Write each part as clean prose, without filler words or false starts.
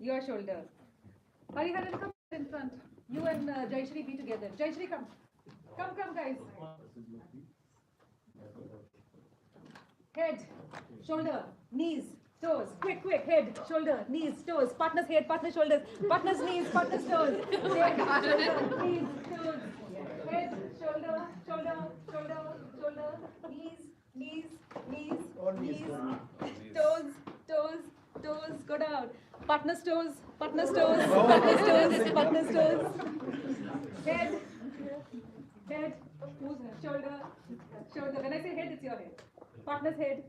your shoulder. Hariharan, come in front. You and Jayashri be together. Jayashri, come. Come, guys. Head, shoulder, knees, toes. Quick, head, shoulder, knees, toes. Partner's head, partner's shoulders. Partner's knees, partner's toes. Head, shoulder, knees, toes. Head, shoulder, knees, toes. Go down. Partner's toes. Head, who's shoulder. When I say head, it's your head. Partner's head.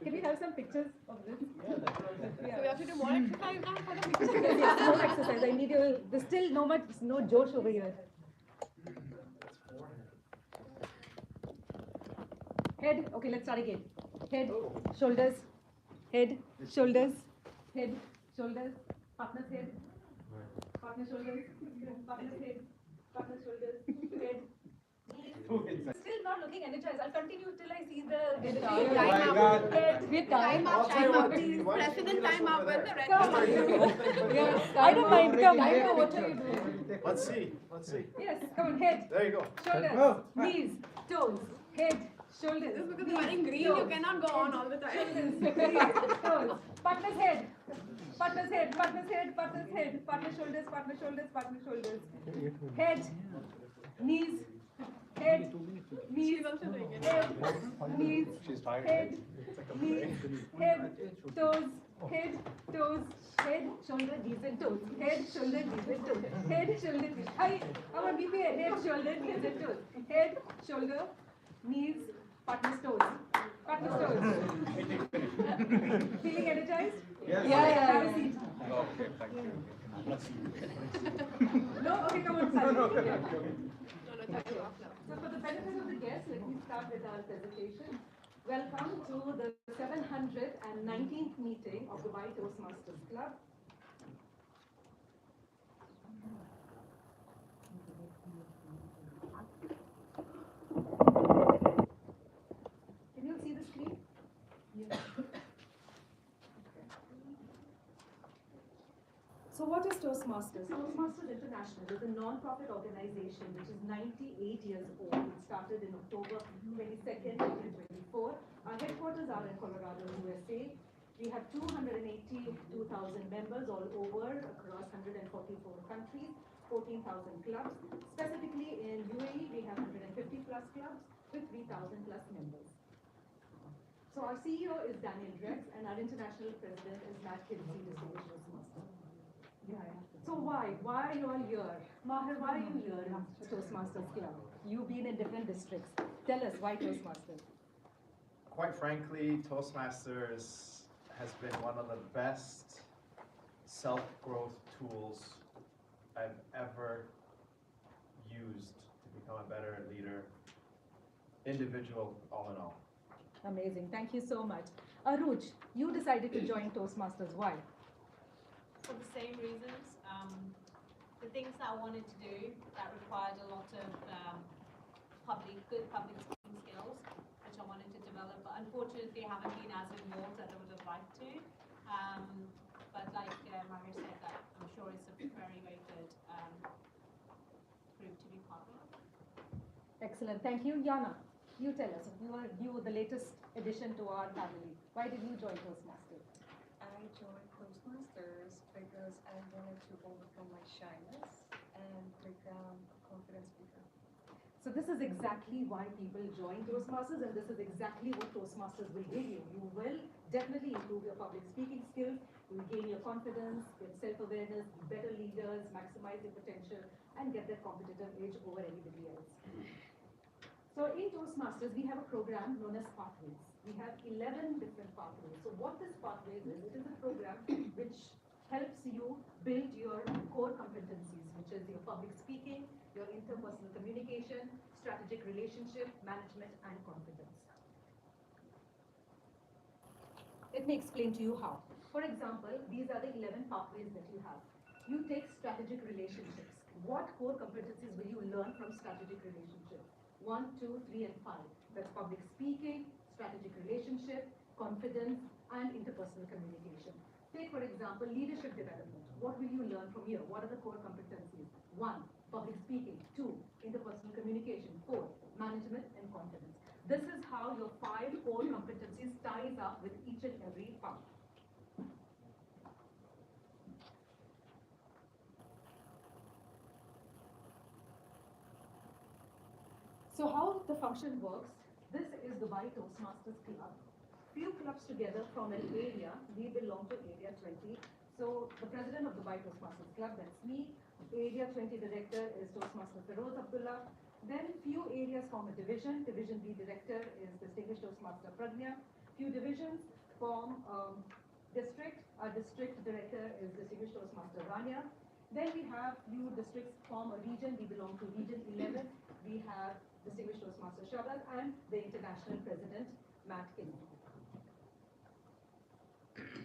Can we have some pictures of this? So we have to do more exercise now for the pictures? Yes, more exercise. I need you. There's still no Josh over here. Head. Okay, let's start again. Head, shoulders, partner's head, partner's shoulders, head. Still not looking energized. I'll continue till I see the Time up. Time up. President time up with the red Come. I don't mind. Come. What are you doing? Let's see. Yes, come on. Head, There you go. shoulders, knees, toes, head, shoulders. Just because you're wearing green, you cannot go on all the time. Toes. Partner's head, partner's shoulders, head, knees, She's also doing it. head, toes, head, shoulder, knees and toes. Head, shoulder, knees. I want to be here. Head, shoulder, knees and toes. Head, shoulder, knees, partner's toes. Feeling energized? Yeah. Have a seat. Okay, thank you. No? Okay, come on, Sally. No, thank you. So for the benefit of the guests, let me start with our presentation. Welcome to the 719th meeting of the Dubai Toastmasters Club. Can you see the screen? Yes. So what is Toastmasters? Toastmasters International is a non-profit organization which is 98 years old. It started in October 22nd, 2024. Our headquarters are in Colorado, USA. We have 282,000 members all over across 144 countries, 14,000 clubs. Specifically in UAE, we have 150 plus clubs with 3,000 plus members. So our CEO is Daniel Drex and our international president is Matt Kinsey, distinguished Toastmaster. So why are you all here? Maher, why are you here in Toastmasters Club? You've been in different districts. Tell us, why Toastmasters? Quite frankly, Toastmasters has been one of the best self-growth tools I've ever used to become a better leader, individual, all in all. Amazing. Thank you so much. Aruj, you decided to join Toastmasters. Why? For the same reasons. The things that I wanted to do that required a lot of good public speaking skills, which I wanted to develop, but unfortunately I haven't been as involved as I would have liked to. But like Maher said, that I'm sure it's a very, very good group to be part of. Excellent. Thank you. Yana, you tell us. You were the latest addition to our family. Why did you join Toastmasters? I joined Toastmasters because I wanted to overcome my shyness and become a confident speaker. So this is exactly why people join Toastmasters, and this is exactly what Toastmasters will give you. You will definitely improve your public speaking skills, you will gain your confidence, get self-awareness, be better leaders, maximize your potential, and get that competitive edge over anybody else. So in Toastmasters, we have a program known as Pathways. We have 11 different pathways. So what this Pathways is, it is a program which helps you build your core competencies, which is your public speaking, your interpersonal communication, strategic relationship, management, and confidence. Let me explain to you how. For example, these are the 11 pathways that you have. You take strategic relationships. What core competencies will you learn from strategic relationships? 1, 2, 3, and 5. That's public speaking, strategic relationship, confidence, and interpersonal communication. Take, for example, leadership development. What will you learn from here? What are the core competencies? 1, public speaking. 2, interpersonal communication. 4, management and confidence. This is how your 5 core competencies ties up with each and every part. So how the function works, this is Dubai Toastmasters Club. Few clubs together from an area, we belong to Area 20. So the president of Dubai Toastmasters Club, that's me. Area 20 director is Toastmaster Feroz Abdullah. Then few areas form a division. Division B director is distinguished Toastmaster Pragnya. Few divisions form district. Our district director is distinguished Toastmaster Rania. Then we have few districts form a region. We belong to Region 11. We have distinguished Toastmaster Shabad and the international president, Matt Kinney.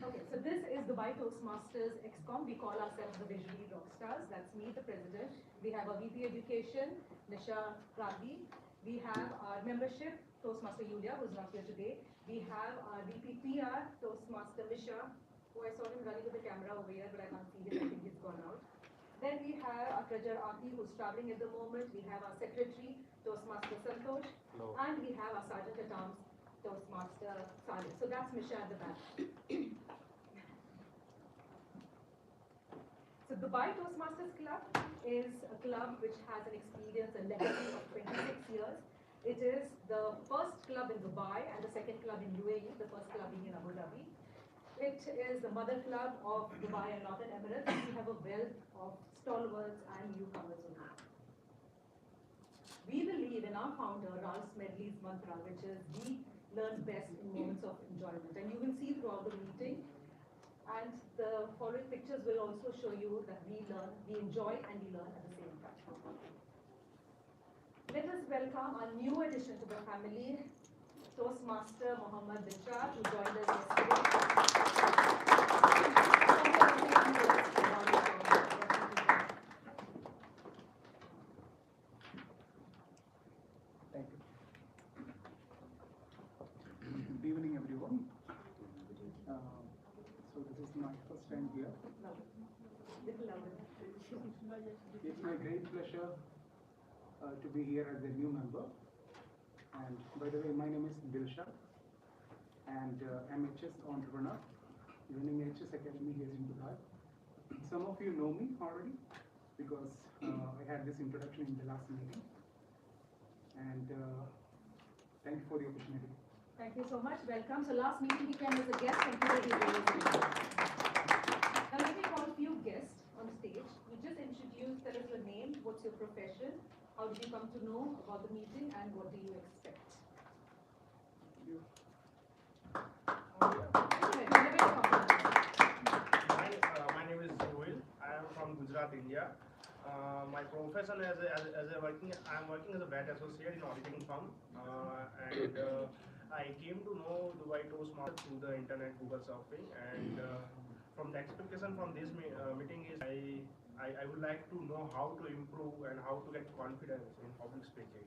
Okay, so this is Dubai Toastmasters XCOM. We call ourselves the Visually Rockstars. That's me, the president. We have our VP Education, Nisha Raghi. We have our membership, Toastmaster Yulia, who's not here today. We have our VP PR, Toastmaster Misha, who I saw him running with the camera over here, but I can't see him. I think he's gone out. Then we have our treasurer Aki, who's traveling at the moment. We have our secretary, Toastmaster Santosh. Hello. And we have our sergeant at arms, Toastmaster Saleh. So that's Misha at the back. So Dubai Toastmasters Club is a club which has an experience and legacy of 26 years. It is the first club in Dubai and the second club in UAE, the first club being in Abu Dhabi. It is the mother club of Dubai and Northern Emirates. We have a wealth of stalwarts and newcomers in it. We believe in our founder, Ralph Smedley's mantra, which is we learn best in moments of enjoyment. And you will see throughout the meeting, and the following pictures will also show you that we learn, we enjoy, and we learn at the same time. Let us welcome our new addition to the family, Toastmaster Mohammed Bishar, who joined us yesterday. Thank you. Good evening, everyone. So this is my first time here. Little louder. It's my great pleasure to be here as a new member. And by the way, my name is Dilshad, and I'm a chess entrepreneur running a chess academy here in Dubai. Some of you know me already because I had this introduction in the last meeting. And thank you for the opportunity. Thank you so much. Welcome. So last meeting he came as a guest and today he is. Now let me call a few guests on stage. You just introduce, tell us your name, what's your profession, how did you come to know about the meeting, and what do you expect? My name is Joel. I am from Gujarat, India. My profession I'm working as a VAT associate in auditing firm, and I came to know Dubai Toastmasters through the internet Google surfing, and from the expectation from this meeting is I would like to know how to improve and how to get confidence in public speaking,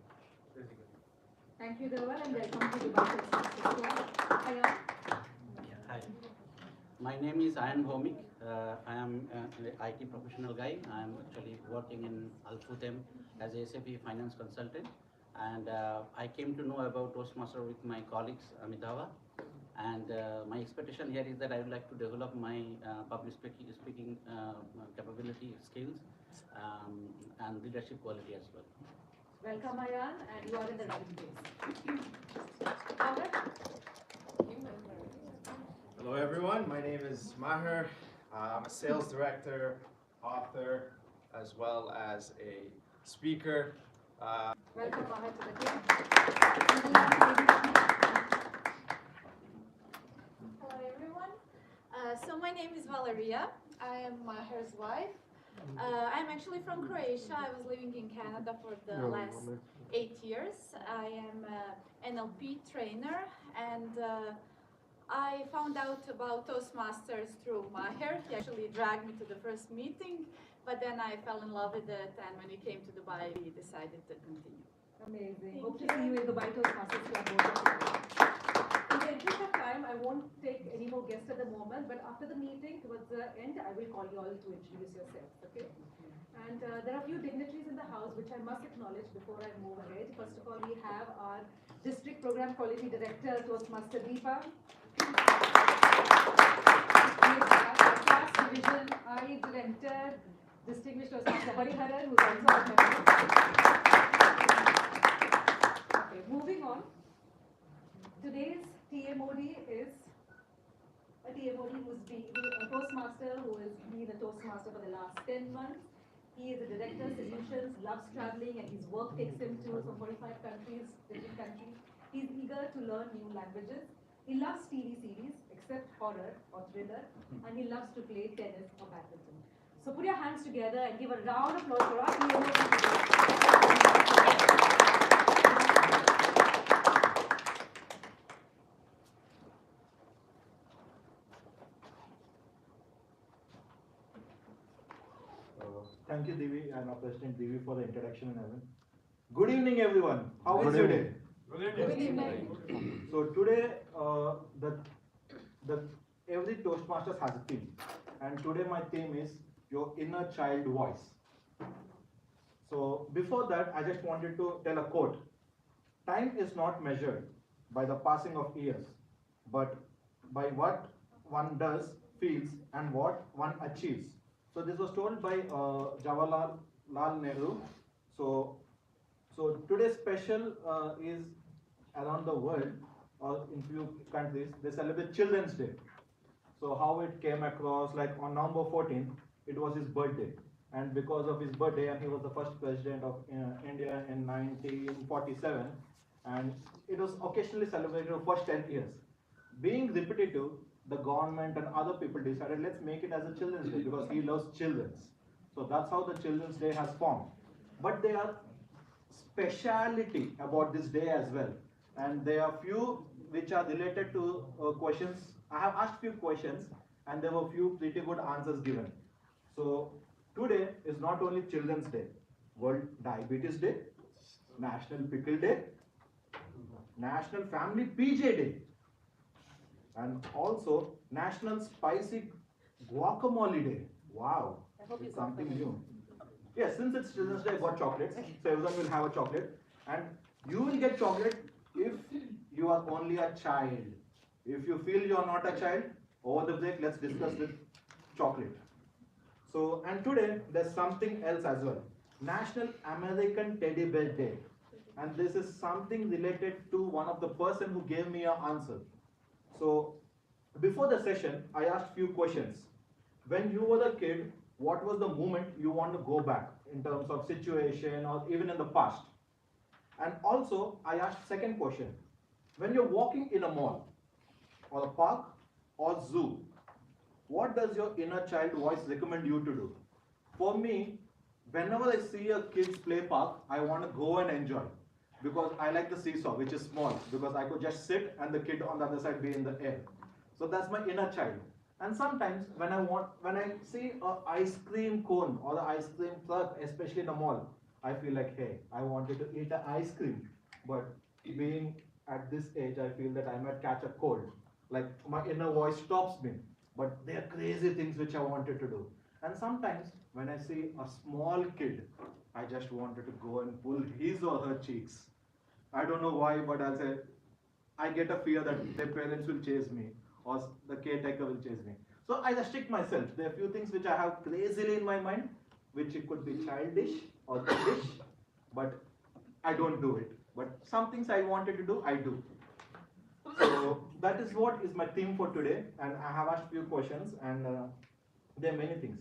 basically. Thank you, Dewal, and welcome to Dubai Toastmasters. Hi. My name is Ayan Bhomik. I am an IT professional guy. I am actually working in Al Futem as a SAP finance consultant. And I came to know about Toastmaster with my colleagues, Amitava. And my expectation here is that I would like to develop my public speaking capability, skills, and leadership quality as well. Welcome, Ayan, and you are in the right place. Hello everyone, my name is Maher. I'm a sales director, author, as well as a speaker. Welcome, Maher, to the team. Hello everyone. So my name is Valeria. I am Maher's wife. I'm actually from Croatia. I was living in Canada for the last 8 years. I am an NLP trainer, and I found out about Toastmasters through Maher. He actually dragged me to the first meeting, but then I fell in love with it, and when we came to Dubai, we decided to continue. Amazing. Hope to see you in the Dubai Toastmasters Club. In the interest of time, I won't take any more guests at the moment, but after the meeting, towards the end, I will call you all to introduce yourselves, okay? And there are a few dignitaries in the house which I must acknowledge before I move ahead. First of all, we have our District Program Quality Director, Toastmaster Deepa. We have our Class Division I Director, Distinguished Toastmaster Hariharan, who is also our member. Okay, moving on. Today's TMOD is a TMOD who's been a Toastmaster who has been a Toastmaster for the last 10 months. He is a director, solutions, loves traveling, and his work takes him to some 45 countries, different countries. He's eager to learn new languages. He loves TV series, except horror or thriller, and he loves to play tennis or badminton. So put your hands together and give a round of applause for our TMOD today. Thank you, Divi, and our President Divi, for the introduction and everything. Good evening, everyone. How is your day? Good evening. So today, every Toastmasters has a theme, and today my theme is your inner child voice. So before that, I just wanted to tell a quote. Time is not measured by the passing of years, but by what one does, feels, and what one achieves. So this was told by Jawaharlal Nehru. So today's special is around the world or in few countries they celebrate Children's Day. So how it came across, like on November 14th, it was his birthday, and because of his birthday, and he was the first president of India in 1947, and it was occasionally celebrated for first 10 years. Being repetitive, the government and other people decided, let's make it as a Children's Day because he loves children. So that's how the Children's Day has formed. But there are speciality about this day as well, and there are few which are related to questions. I have asked few questions, and there were few pretty good answers given. So today is not only Children's Day, World Diabetes Day, National Pickle Day, National Family PJ Day, and also National Spicy Guacamole Day. Wow, it's something new. Yes, since it's Children's Day, I got chocolates, so everyone will have a chocolate, and you will get chocolate if you are only a child. If you feel you are not a child, over the break, let's discuss with chocolate. So, and today there's something else as well. National American Teddy Bear Day, and this is something related to one of the person who gave me an answer. So, before the session, I asked few questions. When you were a kid, what was the moment you want to go back in terms of situation or even in the past? And also, I asked second question. When you're walking in a mall or a park or zoo, what does your inner child voice recommend you to do? For me, whenever I see a kid's play park, I want to go and enjoy, because I like the seesaw, which is small, because I could just sit and the kid on the other side be in the air. So that's my inner child. And sometimes when I see an ice cream cone or an ice cream truck, especially in the mall, I feel like, hey, I wanted to eat an ice cream. But being at this age, I feel that I might catch a cold. Like my inner voice stops me. But there are crazy things which I wanted to do. And sometimes when I see a small kid, I just wanted to go and pull his or her cheeks. I don't know why, but I'll say, I get a fear that their parents will chase me or the caretaker will chase me. So I restrict myself. There are few things which I have crazily in my mind, which it could be childish or kiddish, but I don't do it. But some things I wanted to do, I do. So that is what is my theme for today, and I have asked few questions, and there are many things.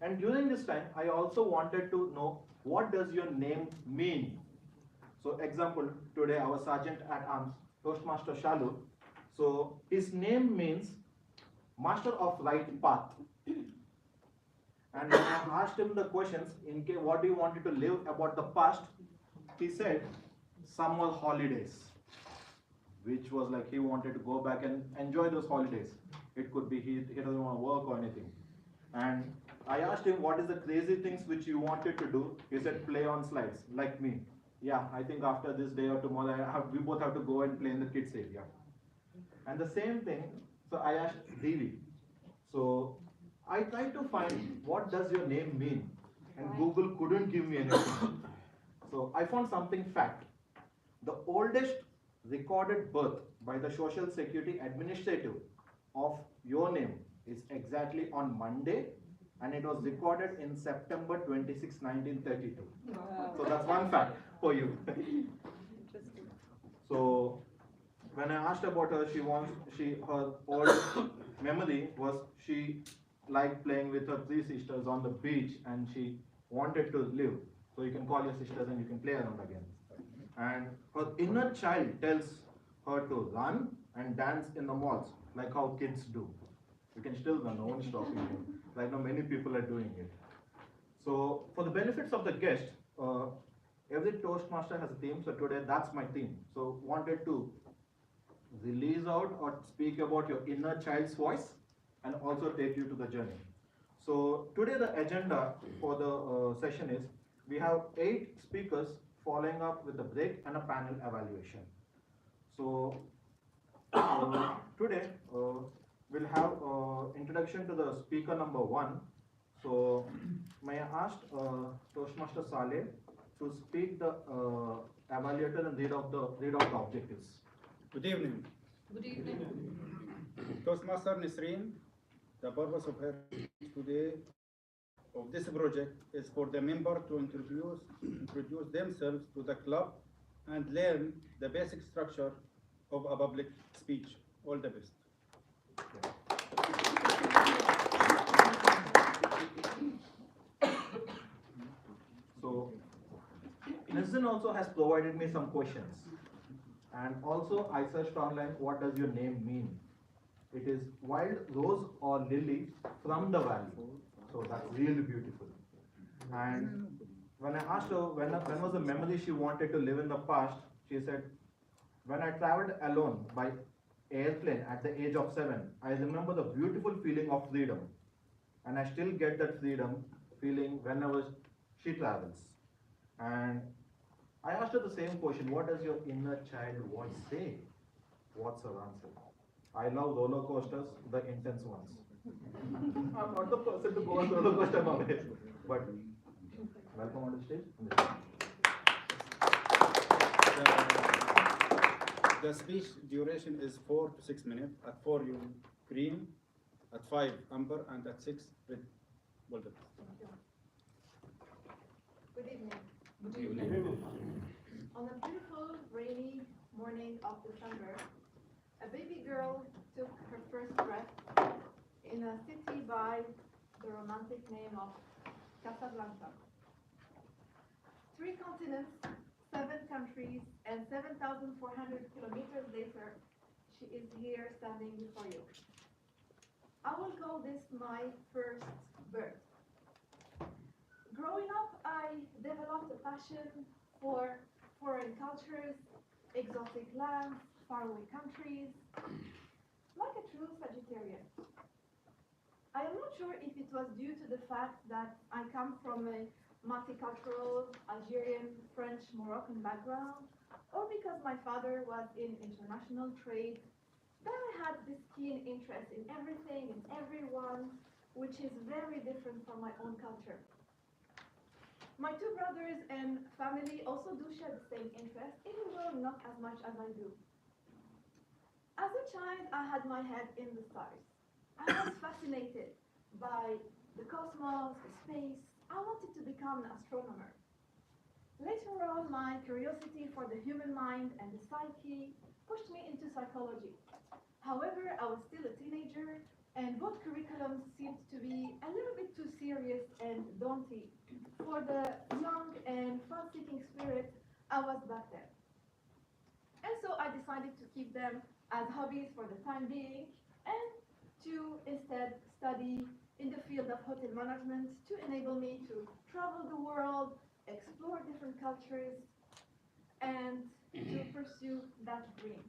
And during this time, I also wanted to know, what does your name mean? So example, today our Sergeant at Arms, Toastmaster Shalu, so his name means Master of Right Path. And when I asked him the questions, in case what do you wanted to live about the past, he said summer holidays, which was like he wanted to go back and enjoy those holidays. It could be he doesn't want to work or anything. And I asked him, what is the crazy things which you wanted to do? He said, play on slides, like me. yeah, I think after this day or tomorrow, we both have to go and play in the kids area. And the same thing, so I asked Devi. So I tried to find what does your name mean, and Google couldn't give me anything. So I found something fact. The oldest recorded birth by the Social Security Administrative of your name is exactly on Monday, and it was recorded in September 26, 1932. Wow. So that's one fact for you. So when I asked about her, her old memory was she liked playing with her three sisters on the beach, and she wanted to live. So you can call your sisters and you can play around again. And her inner child tells her to run and dance in the malls, like how kids do. You can still run, no one's stopping you. Right now, many people are doing it. So, for the benefits of the guest, every Toastmaster has a theme. So today, that's my theme. So, wanted to release out or speak about your inner child's voice, and also take you to the journey. So today the agenda for the session is, we have 8 speakers following up with a break and a panel evaluation. So today we'll have introduction to the speaker number 1. So may I ask Toastmaster Saleh to speak the evaluator and read out the objectives. Good evening. Good evening. Toastmaster Nisreen, the purpose of her today of this project is for the member to introduce themselves to the club and learn the basic structure of a public speech. All the best. So Nisrin also has provided me some questions. And also I searched online, what does your name mean? It is wild rose or lily from the valley. So that's really beautiful. And when I asked her when was the memory she wanted to live in the past, she said, when I traveled alone by airplane at the age of 7, I remember the beautiful feeling of freedom. And I still get that freedom feeling whenever she travels. And I asked her the same question, what does your inner child voice say? What's her answer? I love roller coasters, the intense ones. I'm not the person to go on roller coaster nowadays, but welcome on the stage. The speech duration is 4 to 6 minutes. At 4 you green, at 5 amber, and at 6 red. Well done. Good evening. Good evening. On a beautiful rainy morning of December, a baby girl took her first breath in a city by the romantic name of Casablanca. 3 continents, 7 countries, and 7,400 kilometers later, she is here standing before you. I will call this my first birth. Growing up, I developed a passion for foreign cultures, exotic lands, faraway countries, like a true Sagittarian. I am not sure if it was due to the fact that I come from a multicultural Algerian, French, Moroccan background, or because my father was in international trade, that I had this keen interest in everything and everyone, which is very different from my own culture. My 2 brothers and family also do share the same interest, even though not as much as I do. As a child, I had my head in the stars. I was fascinated by the cosmos, the space. I wanted to become an astronomer. Later on, my curiosity for the human mind and the psyche pushed me into psychology. However, I was still a teenager, and both curriculums seemed to be a little bit too serious and daunting for the young and fun-seeking spirit I was back then. And so I decided to keep them as hobbies for the time being, and to instead study in the field of hotel management to enable me to travel the world, explore different cultures, and to pursue that dream.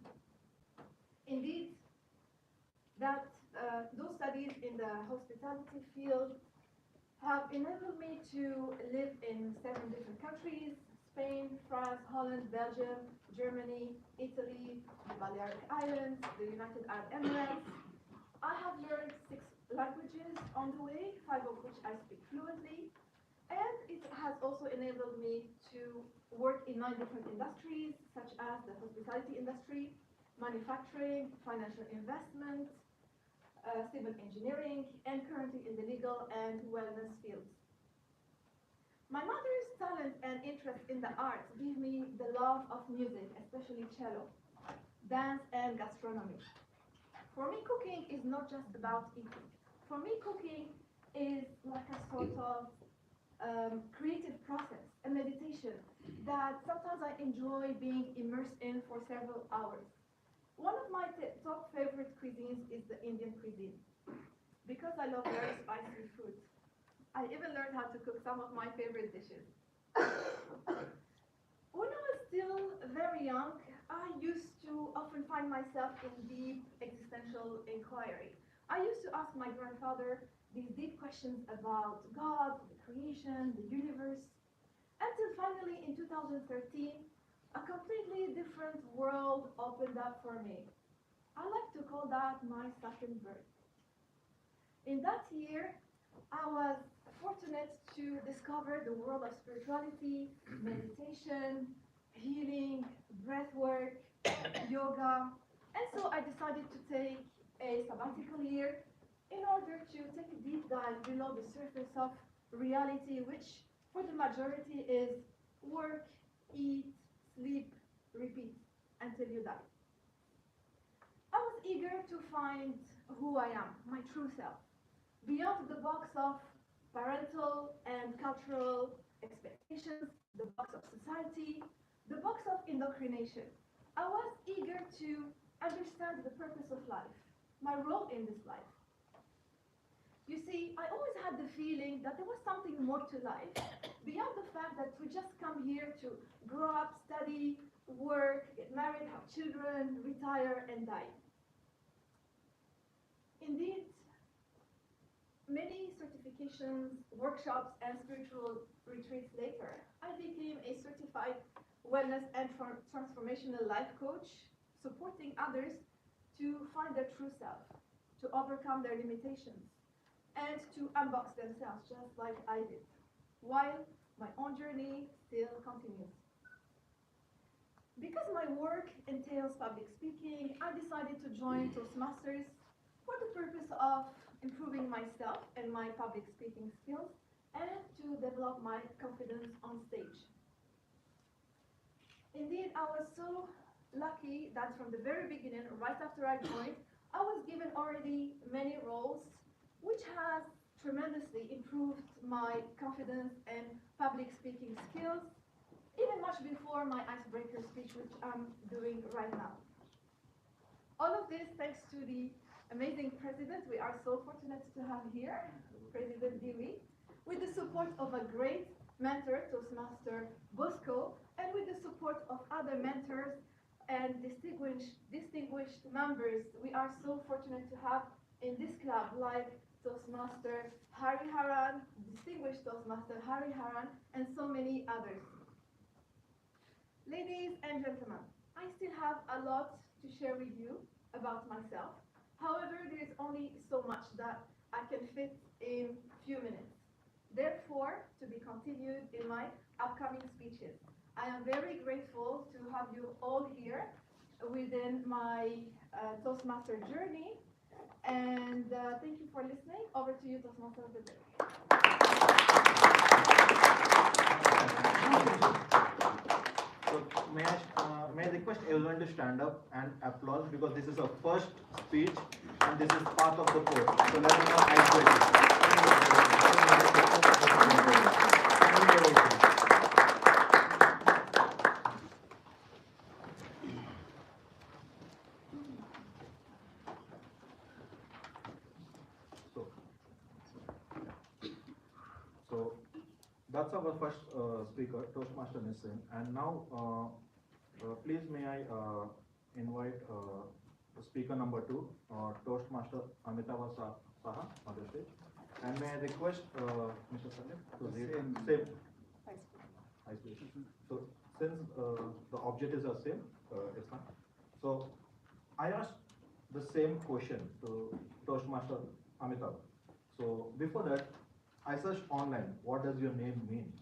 Indeed, those studies in the hospitality field have enabled me to live in 7 different countries, Spain, France, Holland, Belgium, Germany, Italy, the Balearic Islands, the United Arab Emirates. I have learned 6 languages on the way, 5 of which I speak fluently. And it has also enabled me to work in 9 different industries, such as the hospitality industry, manufacturing, financial investment, civil engineering, and currently in the legal and wellness fields. My mother's talent and interest in the arts gave me the love of music, especially cello, dance, and gastronomy. For me, cooking is not just about eating. For me, cooking is like a sort of creative process, a meditation that sometimes I enjoy being immersed in for several hours. One of my top favorite cuisines is the Indian cuisine, because I love very spicy food. I even learned how to cook some of my favorite dishes. When I was still very young, I used to often find myself in deep existential inquiry. I used to ask my grandfather these deep questions about God, the creation, the universe, until finally in 2013, a completely different world opened up for me. I like to call that my second birth. In that year, I was fortunate to discover the world of spirituality, meditation, healing, breath work, yoga, and so I decided to take a sabbatical year in order to take a deep dive below the surface of reality, which for the majority is work, eat, sleep, repeat until you die. I was eager to find who I am, my true self, beyond the box of parental and cultural expectations, the box of society, the box of indoctrination. I was eager to understand the purpose of life, my role in this life. You see, I always had the feeling that there was something more to life, beyond the fact that we just come here to grow up, study, work, get married, have children, retire, and die. Indeed, many certifications, workshops, and spiritual retreats later, I became a certified wellness and transformational life coach, supporting others to find their true self, to overcome their limitations, and to unbox themselves just like I did, while my own journey still continues. Because my work entails public speaking, I decided to join Toastmasters for the purpose of improving myself and my public speaking skills and to develop my confidence on stage. Indeed, I was so lucky that from the very beginning, right after I joined, I was given already many roles, which has tremendously improved my confidence and public speaking skills, even much before my icebreaker speech, which I'm doing right now. All of this thanks to the amazing president we are so fortunate to have here, President Dewey, with the support of a great mentor, Toastmaster Bosco, and with the support of other mentors and distinguished members we are so fortunate to have in this club, like Toastmaster Hari Haran, distinguished Toastmaster Hari Haran, and so many others. Ladies and gentlemen, I still have a lot to share with you about myself. However, there is only so much that I can fit in few minutes. Therefore, to be continued in my upcoming speeches. I am very grateful to have you all here within my Toastmaster journey. And thank you for listening. Over to you, Toastmaster of the day. So may I request everyone to stand up and applaud, because this is our first speech and this is part of the course. So let me know icebreaker. So that's our first speaker, Toastmaster Nissim. And now, please may I invite speaker number 2, Toastmaster Amitava Saha on the stage. And may I request Mr. Salim to read same. Hi, please. So since the objectives are same, it's fine. So I asked the same question to Toastmaster Amitabh. So before that, I searched online, what does your name mean?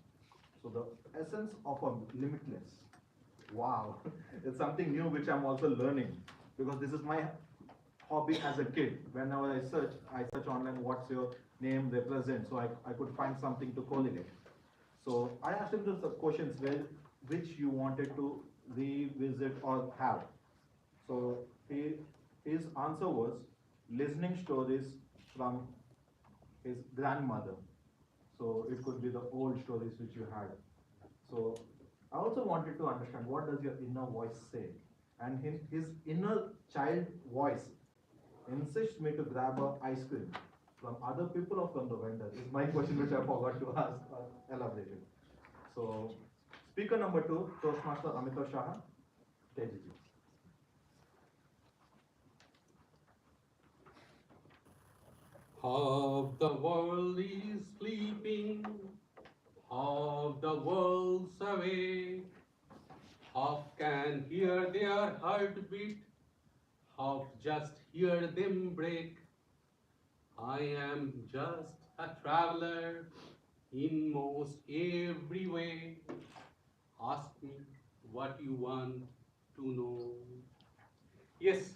So the essence of a limitless. Wow, it's something new which I'm also learning, because this is my hobby as a kid. Whenever I search online what's your name represent, so I could find something to correlate. So I asked him the questions which you wanted to revisit or have. So his answer was listening stories from his grandmother. So it could be the old stories which you had. So I also wanted to understand, what does your inner voice say? And his inner child voice insists me to grab a ice cream from other people or from the vendor, is my question which I forgot to ask or elaborated. So speaker number 2, Toastmaster Amitabh Shah, stage is yours. Half the world is sleeping, half the world's awake. Half can hear their heartbeat, half just hear them break. I am just a traveler in most every way. Ask me what you want to know. Yes,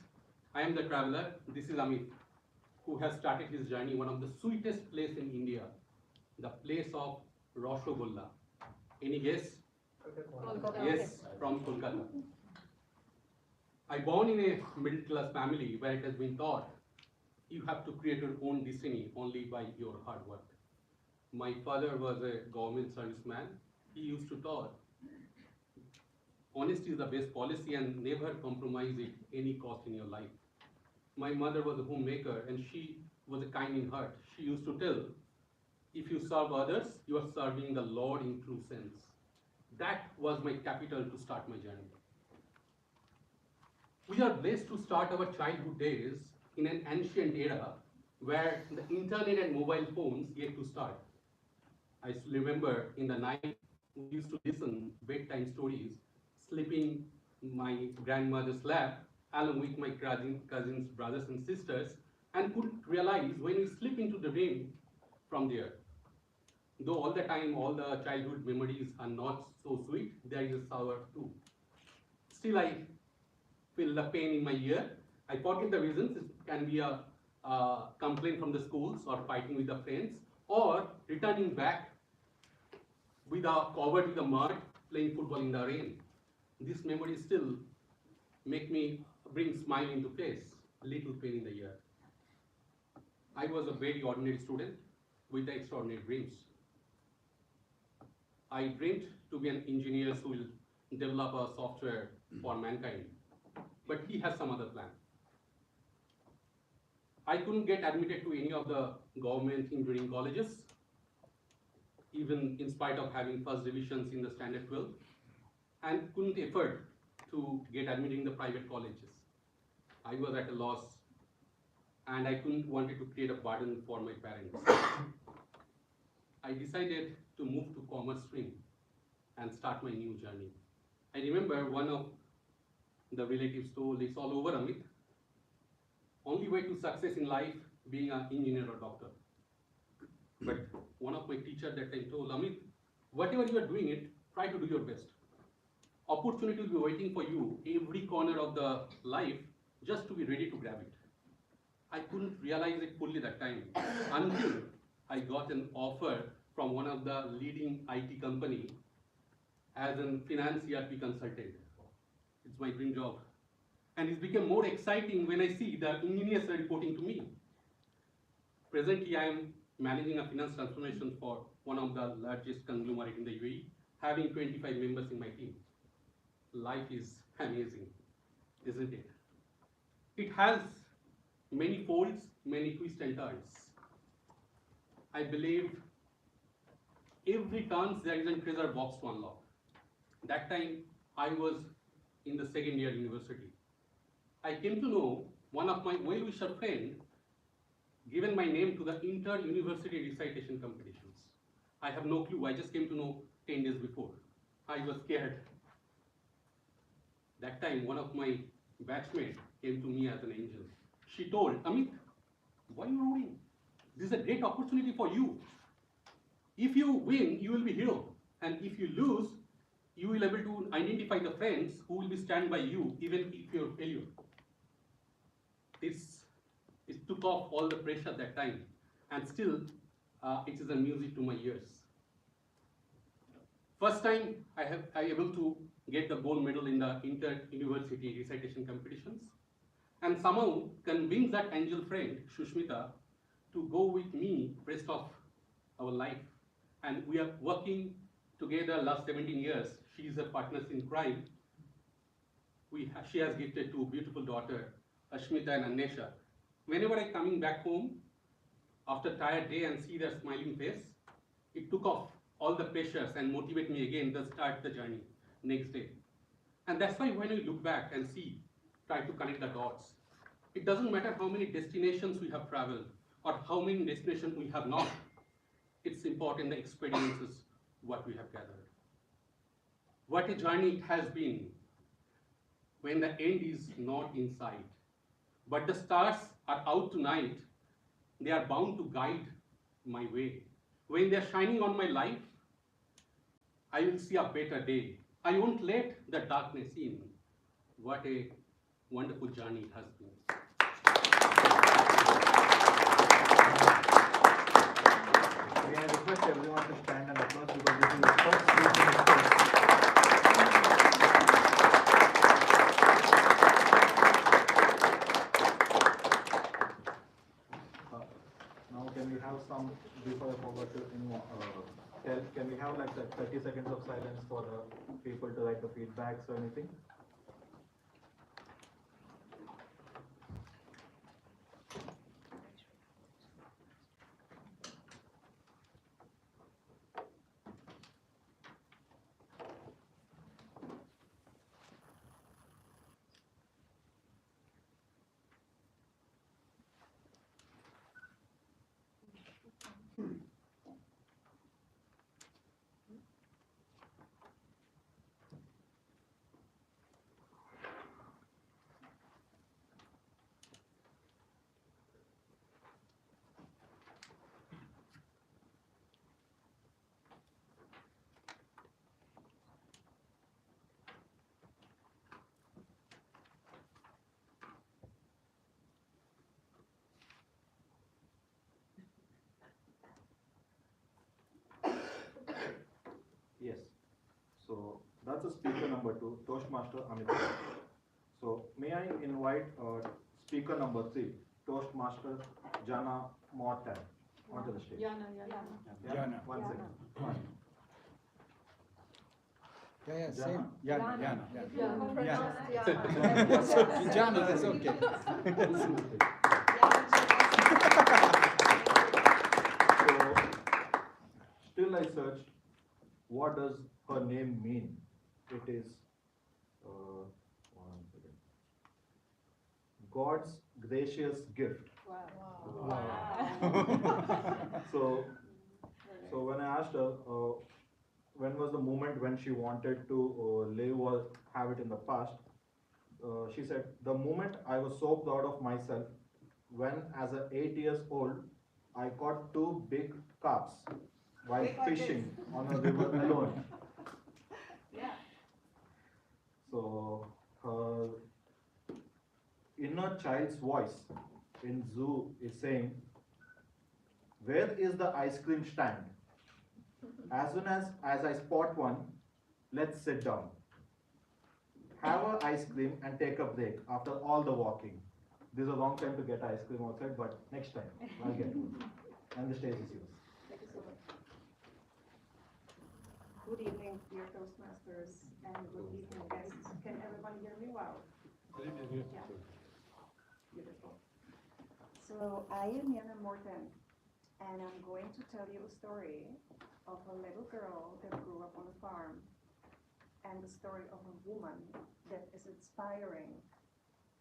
I am the traveler. This is Amit, who has started his journey one of the sweetest place in India, the place of Rasgulla. Any guess? Kolkata. Yes, from Kolkata. I born in a middle class family where it has been taught you have to create your own destiny only by your hard work. My father was a government serviceman. He used to taught honesty is the best policy and never compromise it any cost in your life. My mother was a homemaker and she was a kind in heart. She used to tell, if you serve others, you are serving the Lord in true sense. That was my capital to start my journey. We are blessed to start our childhood days in an ancient era where the internet and mobile phones yet to start. I still remember in the night we used to listen bedtime stories, sleeping in my grandmother's lap along with my cousins, brothers and sisters, and couldn't realize when we slip into the dream from there. Though all the time all the childhood memories are not so sweet, there is a sour too. Still I feel the pain in my ear. I forget the reasons. It can be a complaint from the schools or fighting with the friends or returning back with covered with the mud, playing football in the rain. These memories still make me bring smile into face, little pain in the ear. I was a very ordinary student with extraordinary dreams. I dreamed to be an engineer who will develop a software for mankind, but he has some other plan. I couldn't get admitted to any of the government engineering colleges, even in spite of having first divisions in the standard 12, and couldn't afford to get admitted in the private colleges. I was at a loss and I couldn't wanted to create a burden for my parents. I decided to move to commerce stream and start my new journey. I remember one of the relatives told, it's all over, Amit. Only way to success in life being an engineer or doctor. But one of my teachers that time told, Amit, whatever you are doing it, try to do your best. Opportunity will be waiting for you every corner of the life just to be ready to grab it. I couldn't realize it fully that time until I got an offer from one of the leading IT company as a finance ERP consultant. It's my dream job. And it became more exciting when I see the engineers are reporting to me. Presently, I am managing a finance transformation for one of the largest conglomerate in the UAE, having 25 members in my team. Life is amazing, isn't it? It has many folds, many twists and turns. I believe every turn there is a treasure box to unlock. That time I was in the second year university. I came to know one of my well-wisher friend given my name to the inter-university recitation competitions. I have no clue, I just came to know 10 days before. I was scared. That time, one of my batchmates came to me as an angel. She told, Amit, why are you roaring? This is a great opportunity for you. If you win, you will be hero. And if you lose, you will be able to identify the friends who will be stand by you, even if you're a failure. It took off all the pressure that time. And still, it is a music to my ears. First time I able to get the gold medal in the inter-university recitation competitions, and somehow convince that angel friend, Shushmita, to go with me rest of our life. And we are working together last 17 years. She is a partner in crime. She has gifted two beautiful daughters, Ashmita and Annesha. Whenever I coming back home, after tired day and see their smiling face, it took off all the pressures and motivate me again to start the journey next day. And that's why when we look back and see, try to connect the dots. It doesn't matter how many destinations we have traveled or how many destinations we have not. It's important the experiences what we have gathered. What a journey it has been when the end is not in sight. But the stars are out tonight. They are bound to guide my way. When they are shining on my life, I will see a better day. I won't let the darkness in. What a wonderful journey it has been. May I request everyone to stand and applaud because this is the first speech in this course. Now can we have some, before I forget to, can we have like 30 seconds of silence for the people to write the feedbacks or anything? Yes. So that's a speaker number 2, Toastmaster Amit. So may I invite speaker number 3, Toastmaster Jana Mortan, onto the stage. Jana. Yeah? 1 second. One. Yeah, Jana? same. Jana. So, Jana, that's okay. So still I searched, what does her name mean? It is, one second. God's gracious gift. So when I asked her, when was the moment when she wanted to live or have it in the past, she said, the moment I was so proud of myself when as a 8 years old, I caught 2 big carps while fishing on a river alone. Yeah. So her inner child's voice in zoo is saying, where is the ice cream stand? As soon as I spot one, let's sit down. Have a ice cream and take a break after all the walking. This is a long time to get ice cream outside, but next time I'll get one. And the stage is yours. Thank you so much. Good evening, dear Toastmasters, and good evening, guests. Can everyone hear me well? Yeah. Beautiful. So I am Jana Morten, and I'm going to tell you a story of a little girl that grew up on a farm, and the story of a woman that is aspiring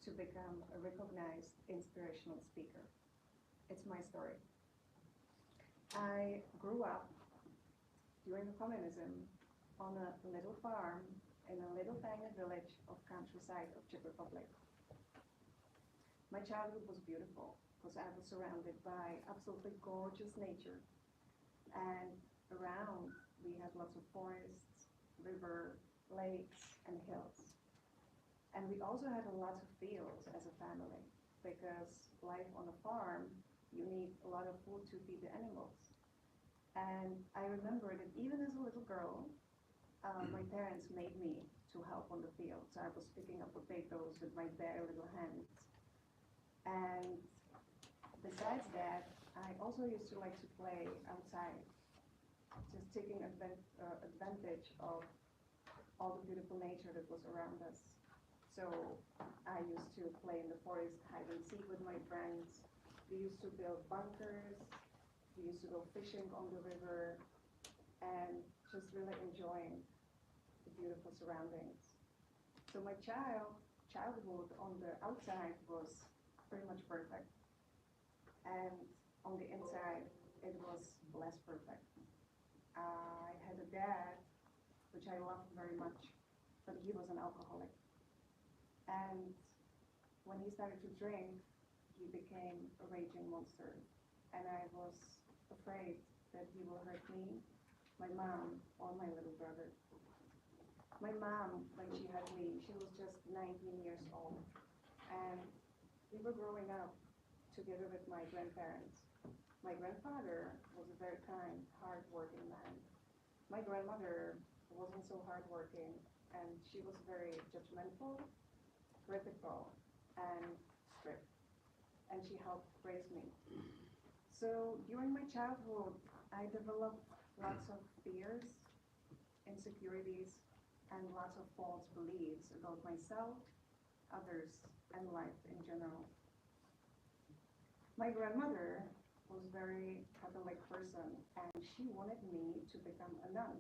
to become a recognized inspirational speaker. It's my story. I grew up during communism on a little farm in a little tiny village of countryside of Czech Republic. My childhood was beautiful because I was surrounded by absolutely gorgeous nature. And around we had lots of forests, river, lakes, and hills. And we also had a lot of fields as a family because life on a farm, you need a lot of food to feed the animals. And I remember that even as a little girl, my parents made me to help on the field. So I was picking up potatoes with my bare little hands. And besides that, I also used to like to play outside, just taking advantage of all the beautiful nature that was around us. So I used to play in the forest, hide and seek with my friends. We used to build bunkers. We used to go fishing on the river and just really enjoying the beautiful surroundings. So my childhood on the outside was pretty much perfect. And on the inside, it was less perfect. I had a dad, which I loved very much, but he was an alcoholic. And when he started to drink, he became a raging monster. And I was afraid that he will hurt me, my mom, or my little brother. My mom, when she had me, she was just 19 years old. And we were growing up together with my grandparents. My grandfather was a very kind, hard-working man. My grandmother wasn't so hardworking, and she was very judgmental, critical, and strict. And she helped raise me. So during my childhood, I developed lots of fears, insecurities, and lots of false beliefs about myself, others, and life in general. My grandmother was a very Catholic person, and she wanted me to become a nun.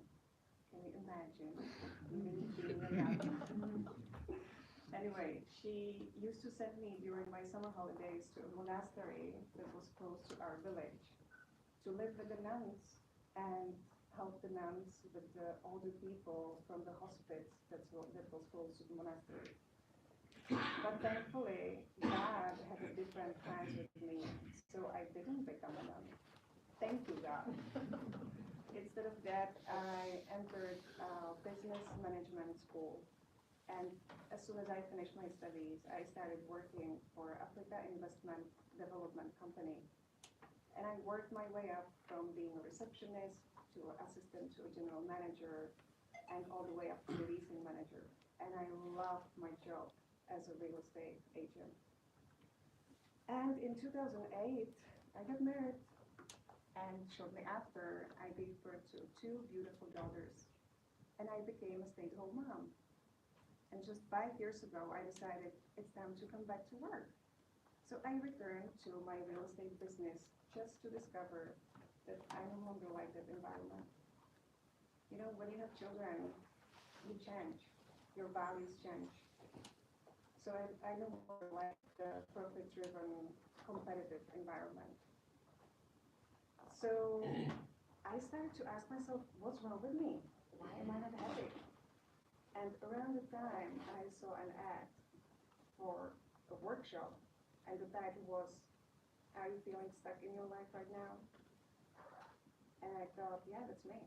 Can you imagine me being a nun? Anyway, she used to send me during my summer holidays to a monastery that was close to our village to live with the nuns and help the nuns with the older people from the hospice that was close to the monastery. But thankfully, God had a different plans with me, so I didn't become a nun. Thank you, God. Instead of that, I entered business management school. And as soon as I finished my studies, I started working for Africa Investment Development Company. And I worked my way up from being a receptionist to an assistant to a general manager and all the way up to the leasing manager. And I loved my job as a real estate agent. And in 2008, I got married. And shortly after, I gave birth to 2 beautiful daughters. And I became a stay-at-home mom. And just 5 years ago, I decided it's time to come back to work. So I returned to my real estate business just to discover that I no longer like that environment. You know, when you have children, you change. Your values change. So I no longer like the profit-driven, competitive environment. So I started to ask myself, what's wrong with me? Why am I not happy? And around the time, I saw an ad for a workshop, and the title was, "Are you feeling stuck in your life right now?" And I thought, yeah, that's me.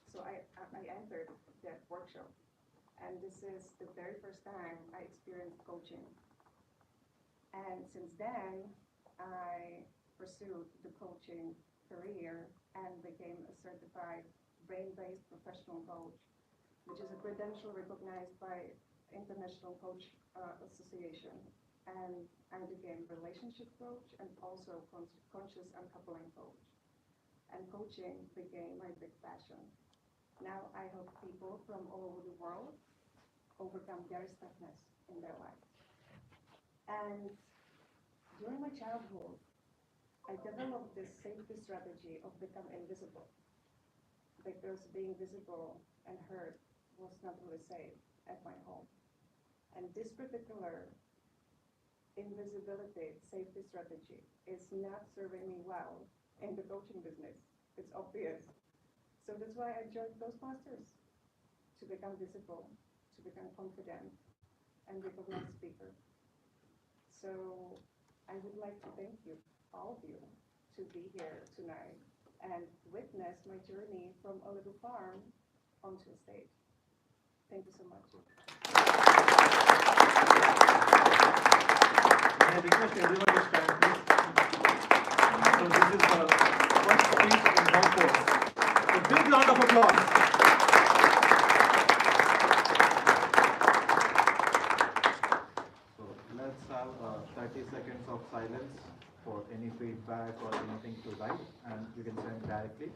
So I entered that workshop, and this is the very first time I experienced coaching. And since then, I pursued the coaching career and became a certified brain-based professional coach, which is a credential recognized by International Coach Association. And I became relationship coach and also conscious uncoupling coach. And coaching became my big passion. Now I help people from all over the world overcome their stuckness in their life. And during my childhood, I developed this safety strategy of become invisible, because being visible and heard was not really safe at my home. And this particular invisibility safety strategy is not serving me well in the coaching business. It's obvious. So that's why I joined Toastmasters. to become visible, to become confident, and become a speaker. So I would like to thank you, all of you, to be here tonight and witness my journey from a little farm onto a stage. Thank you so much. May I request everyone to stand, please? So this is the first speech in one course. A big round of applause. So let's have 30 seconds of silence for any feedback or anything to write, and you can send directly.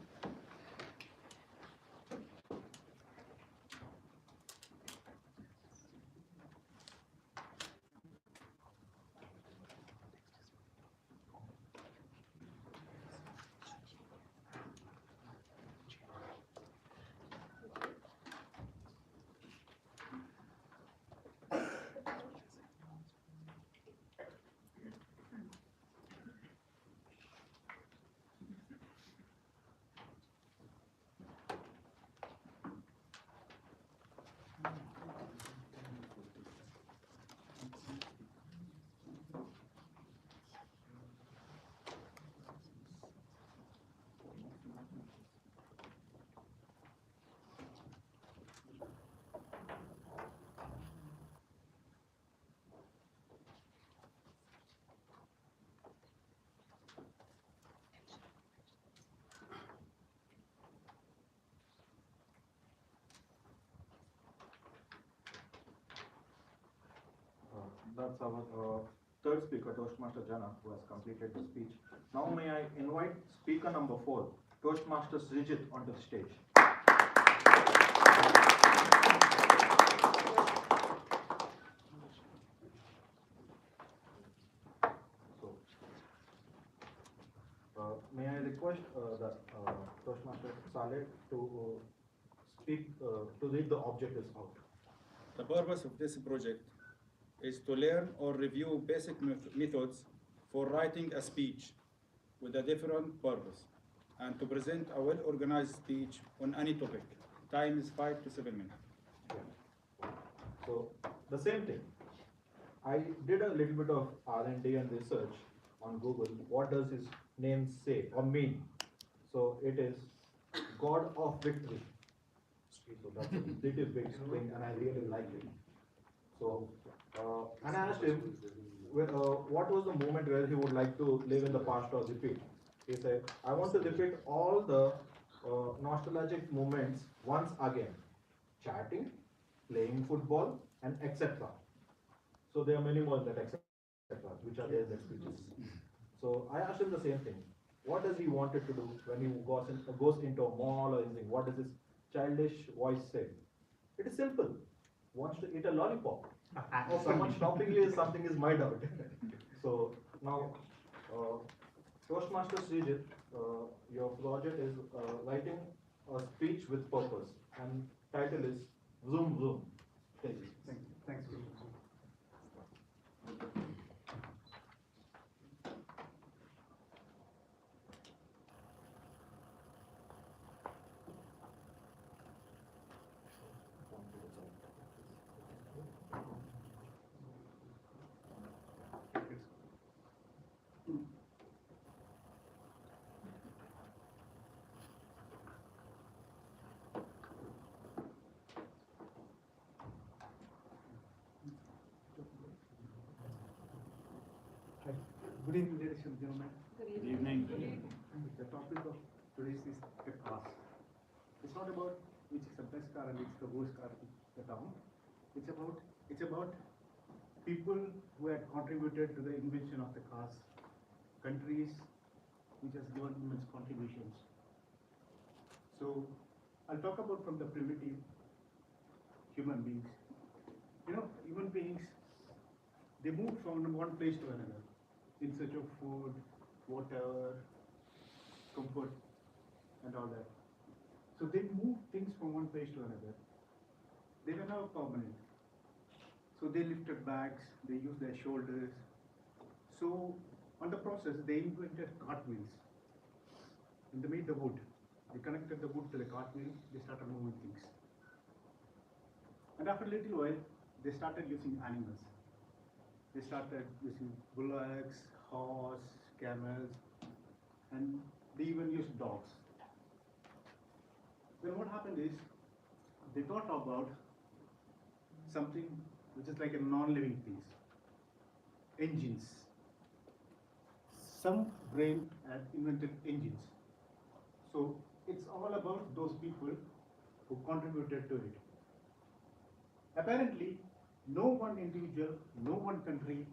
That's our third speaker, Toastmaster Jana, who has completed the speech. Now may I invite speaker number 4, Toastmaster Srijit, onto the stage. So, may I request the Toastmaster Saleh to speak, to read the objectives out. The purpose of this project is to learn or review basic methods for writing a speech with a different purpose, and to present a well-organized speech on any topic. Time is 5 to 7 minutes. Yeah. So the same thing. I did a little bit of R&D and research on Google. What does his name say or mean? So it is God of Victory. So that's a little big thing, and I really like it. So, and I asked him, what was the moment where he would like to live in the past or repeat? He said, I want to repeat all the nostalgic moments once again. Chatting, playing football, and etc. So there are many more than etc. which are there in the speeches. So I asked him the same thing. What does he wanted to do when he goes into a mall or anything? What does his childish voice say? It is simple. Wants to eat a lollipop. Or someone stopping you is something is my doubt. So now, Toastmaster Srijit, your project is writing a speech with purpose, and title is Zoom Zoom. Thank you. Thanks. Good evening, ladies and gentlemen. Good evening. The topic of today's is the cars. It's not about which is the best car and which is the worst car in the town. It's about people who had contributed to the invention of the cars, countries which has given immense contributions. So I'll talk about from the primitive human beings. You know, human beings, they moved from one place to another in search of food, water, comfort, and all that. So they moved things from one place to another. They were never permanent. So they lifted bags, they used their shoulders. So on the process, they invented cartwheels. And they made the wood. They connected the wood to the cartwheel, they started moving things. And after a little while, they started using animals. They started using bullocks, horse, camels, and they even used dogs. Then what happened is, they thought about something which is like a non-living piece. Engines. Some brain had invented engines. So it's all about those people who contributed to it. Apparently, no one individual, no one country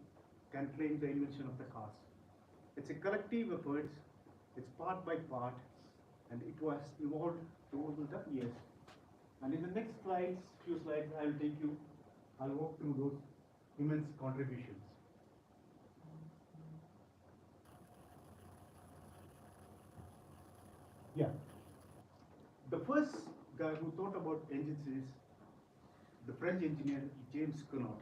can claim the invention of the cars. It's a collective effort, it's part by part, and it was evolved over the years. And in the next few slides, I'll walk through those immense contributions. Yeah. The first guy who thought about engines is the French engineer James Cunnot.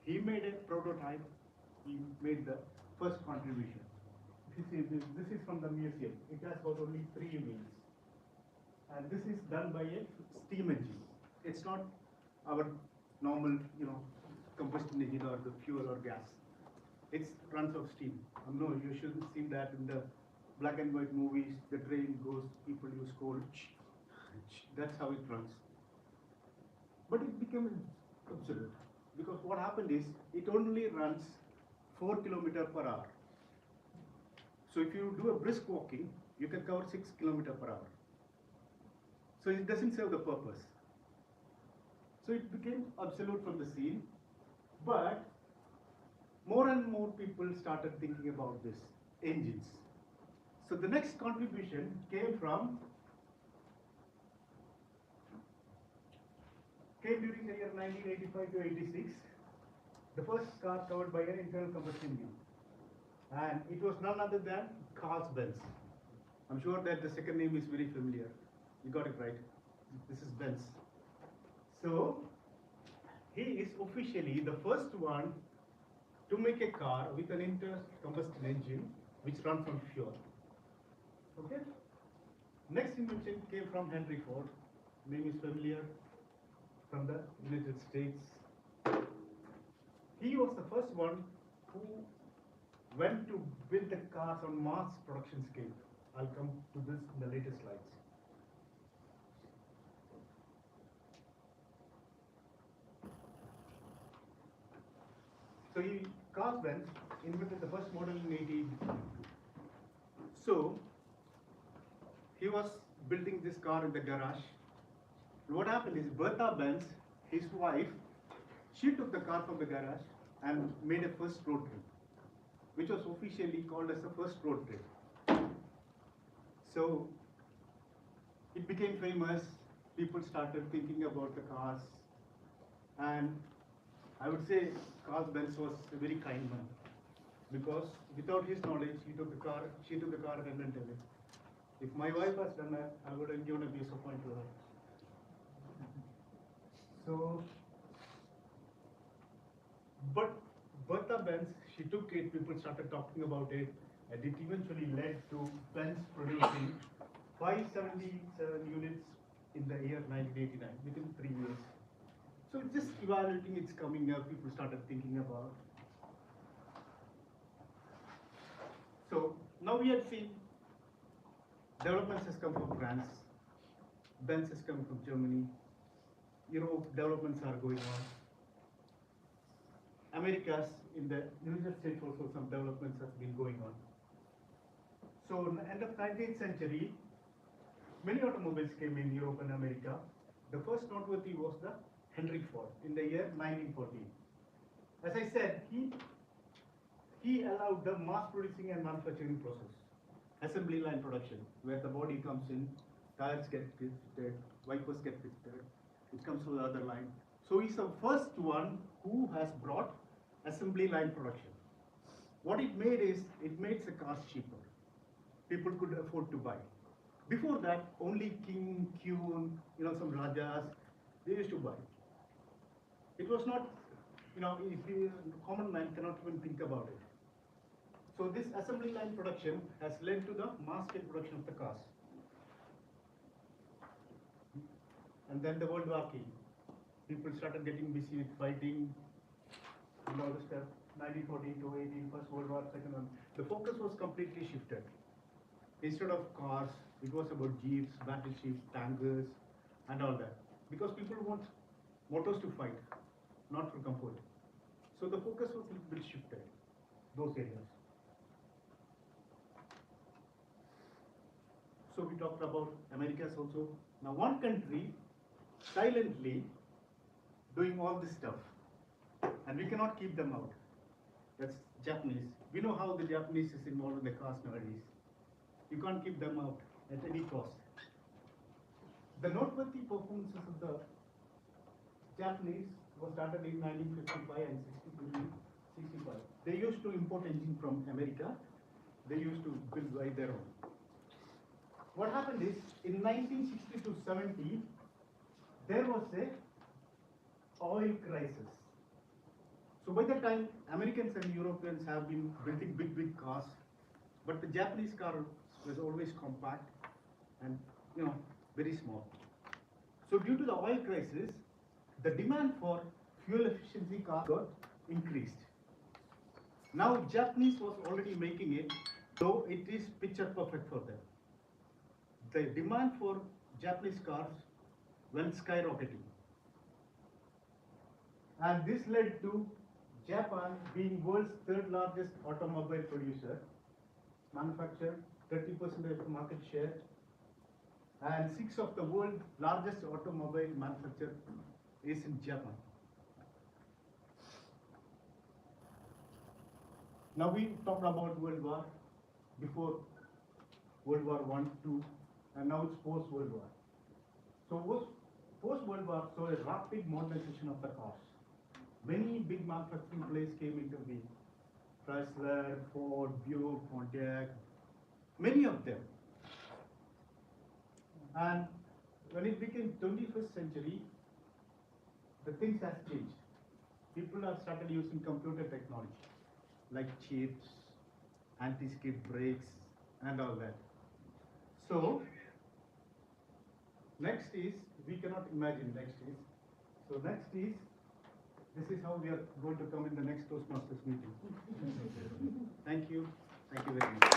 He made a prototype, he made the first contribution. This is from the museum. It has got only 3 wheels. And this is done by a steam engine. It's not our normal, combustion engine or the fuel or gas. It runs off steam. No, you shouldn't see that in the black and white movies. The train goes, people use coal. That's how it runs. But it became obsolete because what happened is it only runs 4 kilometers per hour. So if you do a brisk walking, you can cover 6 kilometers per hour. So it doesn't serve the purpose. So it became obsolete from the scene, but more and more people started thinking about this, engines. So the next contribution came during the year 1985 to 86. The first car covered by an internal combustion engine. And it was none other than Carl Benz. I'm sure that the second name is very familiar. You got it right. This is Benz. So, he is officially the first one to make a car with an internal combustion engine which runs on fuel. Okay? Next invention came from Henry Ford. Name is familiar, from the United States. He was the first one who went to build the cars on mass production scale. I'll come to this in the later slides. So Carl Benz invented the first model in 1852. So he was building this car in the garage. And what happened is Bertha Benz, his wife, she took the car from the garage and made a first road trip, which was officially called as the first road trip. So it became famous. People started thinking about the cars, and I would say Carl Benz was a very kind man, because without his knowledge, she took the car and went away. If my wife has done that, I would have given a piece of mind to her. So, but Bertha Benz, she took it, people started talking about it, and it eventually led to Benz producing 577 units in the year 1989, within 3 years. So it's just evaluating, it's coming up, people started thinking about. So now we have seen developments has come from France, Benz is coming from Germany, Europe developments are going on. Americas, in the United States also some developments have been going on. So in the end of 19th century, many automobiles came in Europe and America. The first noteworthy was the Henry Ford in the year 1914. As I said, he allowed the mass producing and manufacturing process, assembly line production, where the body comes in, tires get fitted, wipers get fitted, it comes to the other line. So he's the first one who has brought assembly line production. What it made is, it made the cars cheaper. People could afford to buy. Before that, only king, queen, some rajas, they used to buy. It was not, if you, common man cannot even think about it. So this assembly line production has led to the mass scale production of the cars. And then the World War came. People started getting busy with fighting and all the stuff. 1914 to 18, First World War, Second one. The focus was completely shifted. Instead of cars, it was about jeeps, battleships, tankers, and all that. Because people want motors to fight, not for comfort. So the focus was a little bit shifted, those areas. So we talked about Americas also. Now one country silently doing all this stuff, and we cannot keep them out. That's Japanese. We know how the Japanese is involved in the cars nowadays. You can't keep them out at any cost. The noteworthy performances of the Japanese was started in 1955 and 65. They used to import engine from America. They used to build by their own. What happened is, in 1960 to 70, there was a oil crisis. So by that time, Americans and Europeans have been building big cars, but the Japanese car was always compact and very small. So due to the oil crisis, the demand for fuel efficiency cars got increased. Now Japanese was already making it, so it is picture perfect for them. The demand for Japanese cars went skyrocketing. And this led to Japan being world's third largest automobile producer, manufactured 30% of the market share, and 6 of the world's largest automobile manufacturer is in Japan. Now we talked about World War, before World War I, II, and now it's post-World War. So post-World War saw a rapid modernization of the cars. Many big manufacturing players came into being. Chrysler, Ford, Buick, Pontiac, many of them. And when it became 21st century, the things have changed. People have started using computer technology, like chips, anti-skid brakes, and all that. So, next is, we cannot imagine next is. So next is, this is how we are going to come in the next Toastmasters meeting. Thank you. Thank you very much.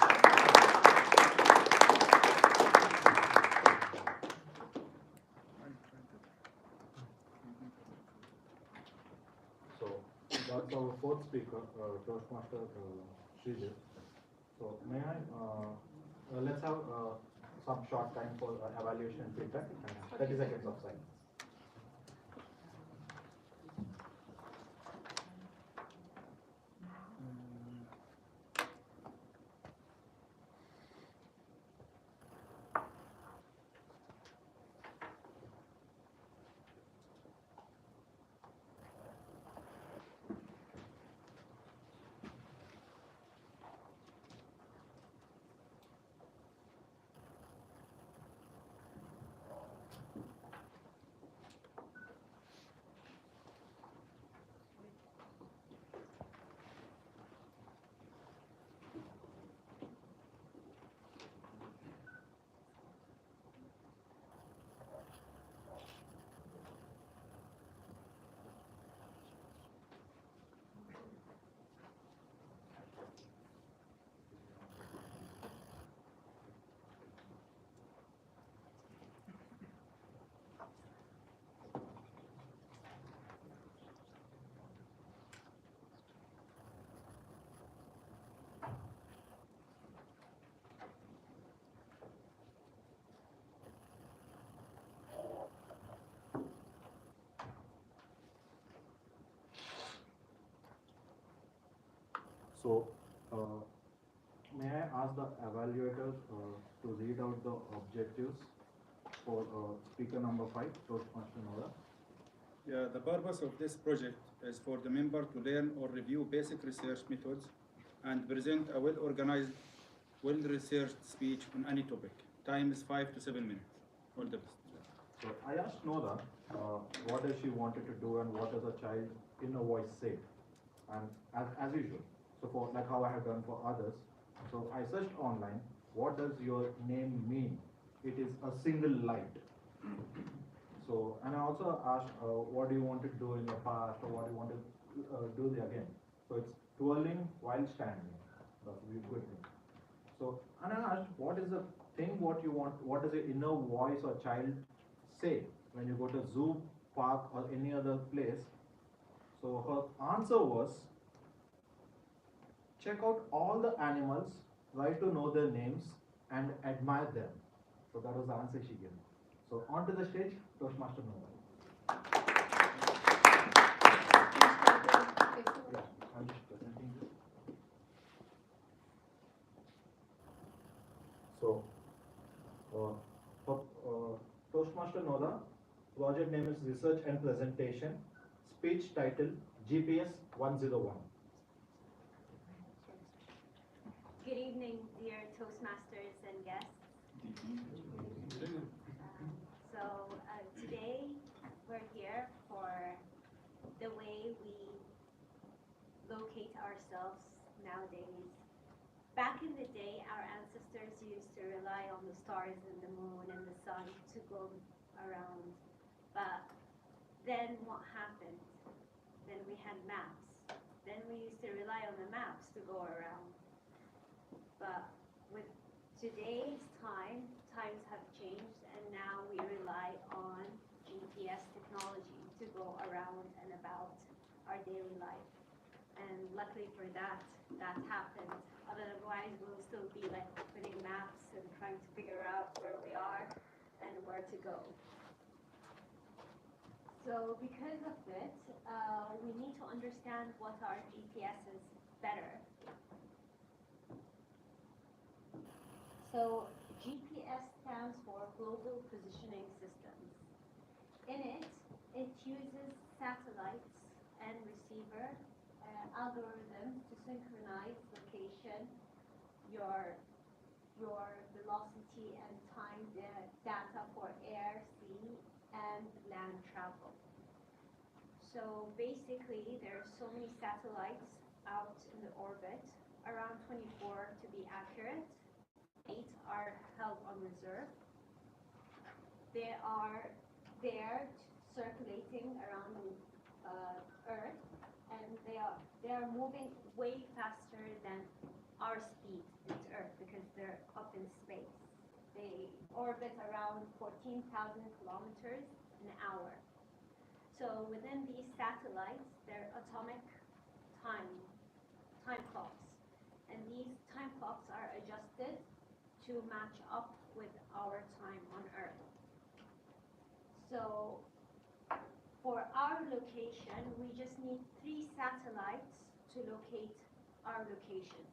So that's our fourth speaker, Toastmaster Sheikh Zayed. So may I, let's have some short time for evaluation and feedback, and 30 seconds of silence. So, may I ask the evaluator to read out the objectives for speaker number 5, Toastmaster Nora? Yeah, the purpose of this project is for the member to learn or review basic research methods and present a well-organized, well-researched speech on any topic. Time is 5 to 7 minutes. All the best. So, I asked Nora what does she wanted to do and what does a child inner voice say? And as usual, so for like how I have done for others, so I searched online, what does your name mean? It is a single light. So, and I also asked, what do you want to do in your past, or what do you want to do again? So it's twirling while standing. That's a good thing. So, and I asked, what is the thing what you want, what does your inner voice or child say when you go to zoo, park, or any other place? So her answer was, check out all the animals, try to know their names, and admire them. So that was the answer she gave. So on to the stage, Toastmaster Nova. Yeah, I'm just presenting this. So, Toastmaster Noda, project name is Research and Presentation, speech title GPS 101. Good evening, dear Toastmasters and guests. Today we're here for the way we locate ourselves nowadays. Back in the day, our ancestors used to rely on the stars and the moon and the sun to go around. But then what happened? Then we had maps. Then we used to rely on the maps to go around. But with today's times have changed, and now we rely on GPS technology to go around and about our daily life. And luckily for that happened. Otherwise, we'll still be like putting maps and trying to figure out where we are and where to go. So because of this, we need to understand what our GPS is better. So GPS stands for Global Positioning Systems. In it, it uses satellites and receiver algorithms to synchronize location, your velocity and time data for air, sea, and land travel. So basically, there are so many satellites out in the orbit, around 24 to be accurate. 8 are held on reserve. They are there circulating around Earth, and they are moving way faster than our speed into Earth because they're up in space. They orbit around 14,000 kilometers an hour. So within these satellites, there are atomic time clocks, and these time clocks are adjusted to match up with our time on Earth. So for our location, we just need 3 satellites to locate our location.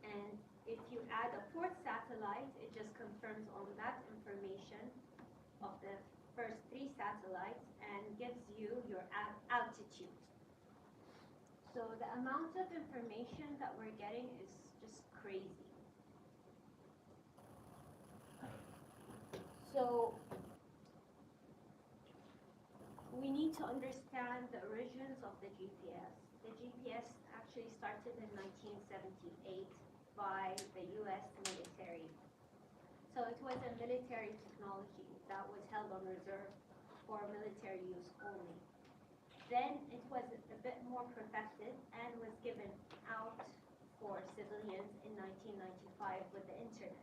And if you add a 4th satellite, it just confirms on that information of the first 3 satellites and gives you your altitude. So the amount of information that we're getting is just crazy. So we need to understand the origins of the GPS. The GPS actually started in 1978 by the US military. So it was a military technology that was held on reserve for military use only. Then it was a bit more perfected and was given out for civilians in 1995 with the internet.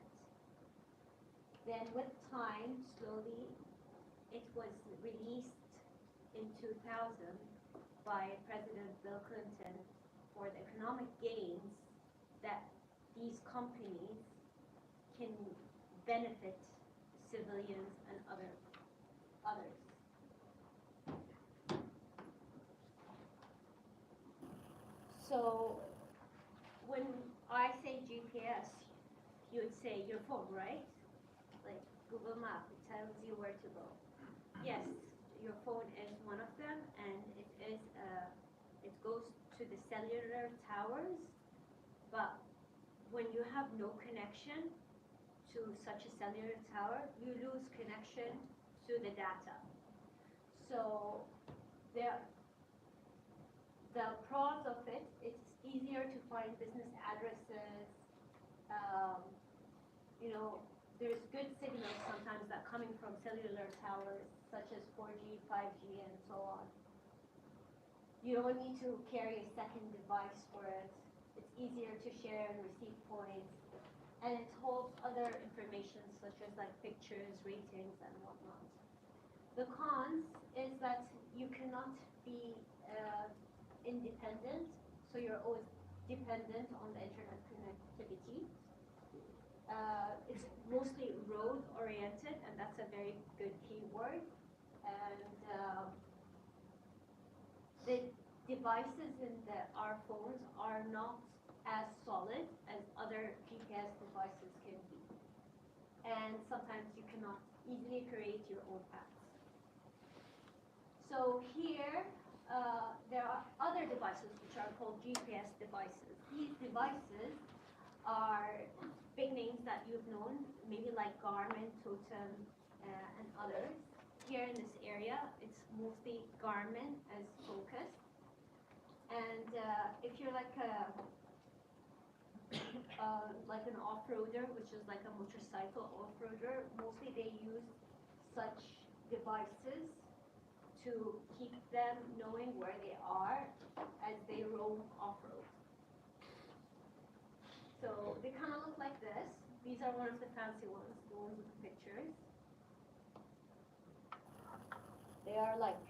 Then with time, slowly, it was released in 2000 by President Bill Clinton for the economic gains that these companies can benefit civilians and others. So when I say GPS, you would say your phone, right? Like Google Maps, it tells you where to go. Yes, your phone is one of them, and it goes to the cellular towers, but when you have no connection to such a cellular tower, you lose connection to the data. So the pros of it, it's easier to find business addresses, there's good signals sometimes that coming from cellular towers, such as 4G, 5G, and so on. You don't need to carry a second device for it. It's easier to share and receive points. And it holds other information such as like pictures, ratings, and whatnot. The cons is that you cannot be independent, so you're always dependent on the internet connectivity. It's mostly road oriented, and that's a very good keyword. And the devices in our phones are not as solid as other GPS devices can be. And sometimes you cannot easily create your own paths. So here, there are other devices which are called GPS devices. These devices are big names that you've known, maybe like Garmin, Totem, and others. Here in this area, it's mostly Garmin as focus. And if you're like an off-roader, which is like a motorcycle off-roader, mostly they use such devices to keep them knowing where they are as they roam off-road. So they kind of look like this. These are one of the fancy ones, the ones with the pictures. They are like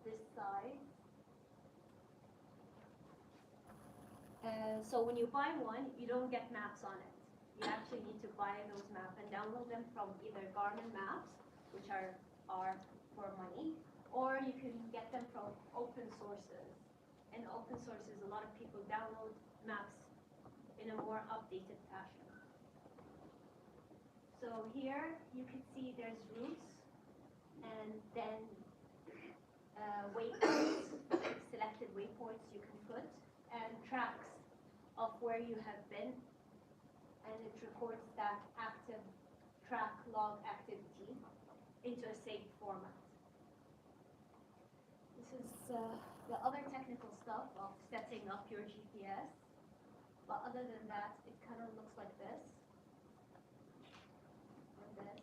this size. So when you buy one, you don't get maps on it. You actually need to buy those maps and download them from either Garmin Maps, which are for money, or you can get them from open sources. And open sources, a lot of people download maps in a more updated fashion. So here you can see there's routes and then waypoints, selected waypoints you can put, and tracks of where you have been, and it records that active track log activity into a saved format. This is the other technical stuff of setting up your GPS, but other than that, it kind of looks like this, and this.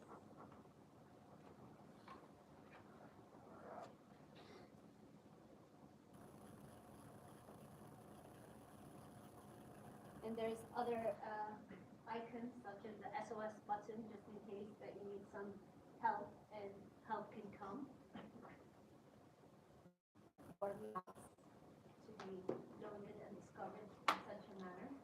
And there's other icons such as the SOS button, just in case that you need some help and help can come. Or maps to be loaded and discovered in such a manner.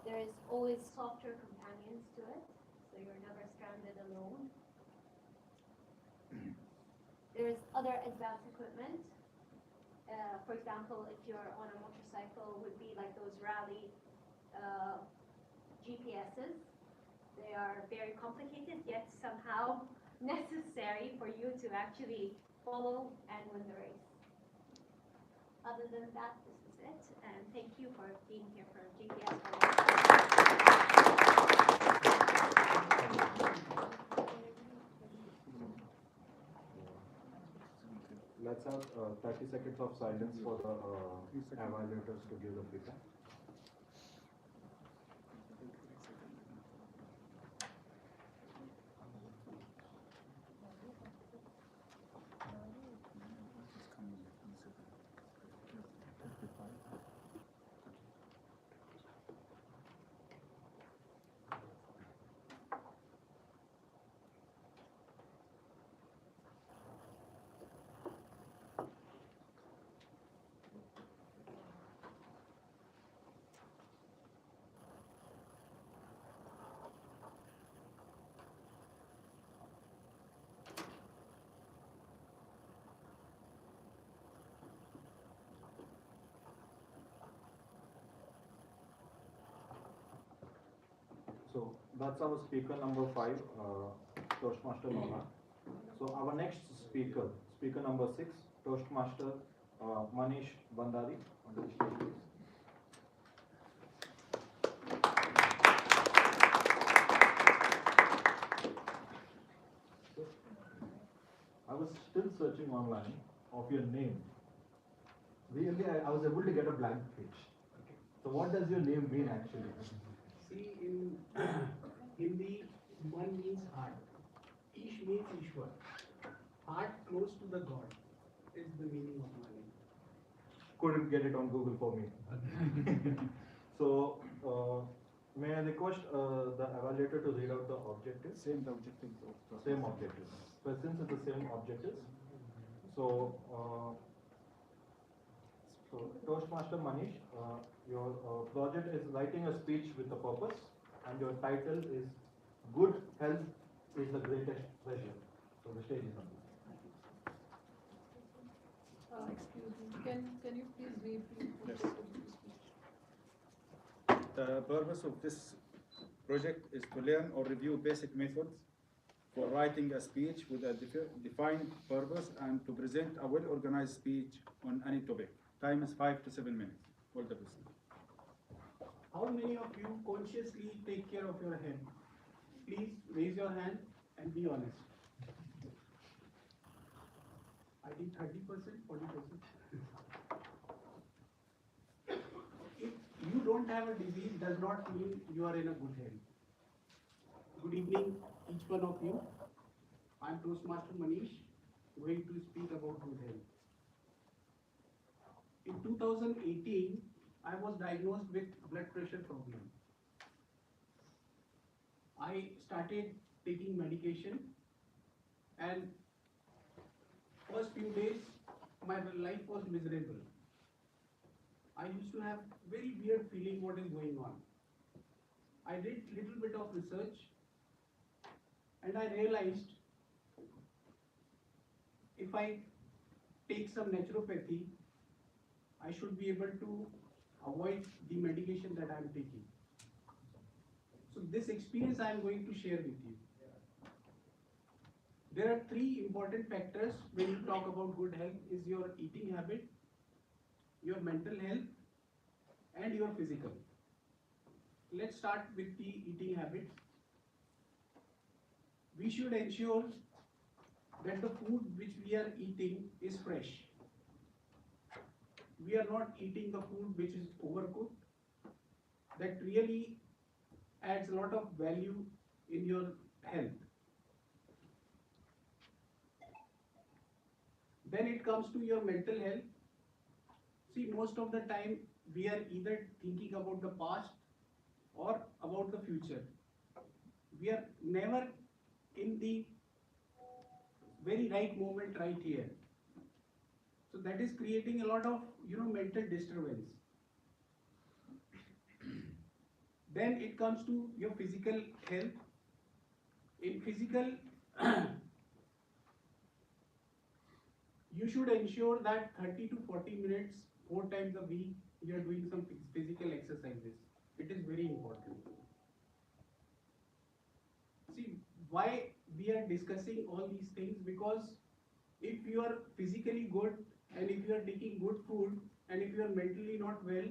There is always software companions to it, so you're never stranded alone. There is other advanced equipment. For example, if you're on a motorcycle, would be like those rally GPSs. They are very complicated, yet somehow necessary for you to actually follow and win the race. Other than that, this is it, and thank you for being here for GPS. Let's have 30 seconds of silence for the evaluators to give the feedback. So that's our speaker number 5, Toastmaster Nona. So our next speaker, speaker number 6, Toastmaster Manish Bandari. On the stage, please. I was still searching online of your name. Really, I was able to get a blank page. Okay. So what does your name mean actually? See, in Hindi, one means heart. Ish means Ishwar. Heart close to the God is the meaning of my name. Couldn't get it on Google for me. So, may I request the evaluator to read out the objectives? Same objectives. Same objectives. But since it's the same objectives, so Toastmaster Manish, your project is writing a speech with a purpose, and your title is "Good Health is the Greatest Treasure." So the stage is on you. Excuse me, can you please read the Yes. The purpose of this project is to learn or review basic methods for writing a speech with a defined purpose and to present a well-organized speech on any topic. Time is 5 to 7 minutes. All the best. How many of you consciously take care of your health? Please raise your hand and be honest. I think 30%, 40%. If you don't have a disease, does not mean you are in a good health. Good evening, each one of you. I'm Toastmaster Manish, going to speak about good health. In 2018, I was diagnosed with blood pressure problem. I started taking medication, and first few days my life was miserable. I used to have very weird feeling what is going on. I did little bit of research, and I realized if I take some naturopathy, I should be able to avoid the medication that I am taking. So this experience I am going to share with you. There are three important factors when you talk about good health: is your eating habit, your mental health, and your physical. Let's start with the eating habits. We should ensure that the food which we are eating is fresh. We are not eating the food which is overcooked. That really adds a lot of value in your health. Then it comes to your mental health. See, most of the time we are either thinking about the past or about the future. We are never in the very right moment right here. So that is creating a lot of mental disturbance. Then it comes to your physical health. In physical, you should ensure that 30 to 40 minutes, 4 times a week, you are doing some physical exercises. It is very important. See, why we are discussing all these things? Because if you are physically good and if you are taking good food and if you are mentally not well,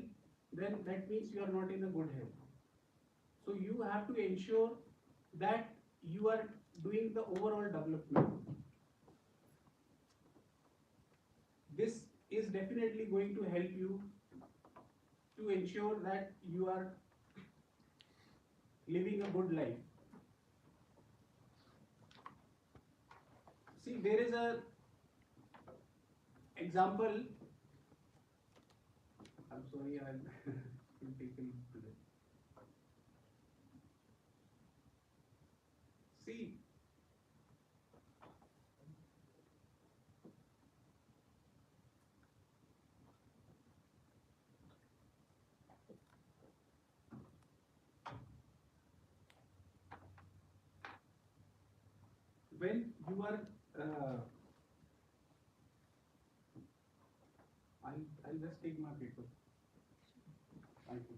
then that means you are not in a good health. So you have to ensure that you are doing the overall development. This is definitely going to help you to ensure that you are living a good life. See, there is a example. I'm sorry, I'll take a look to it. See, when you are I'll just take my paper. Thank you.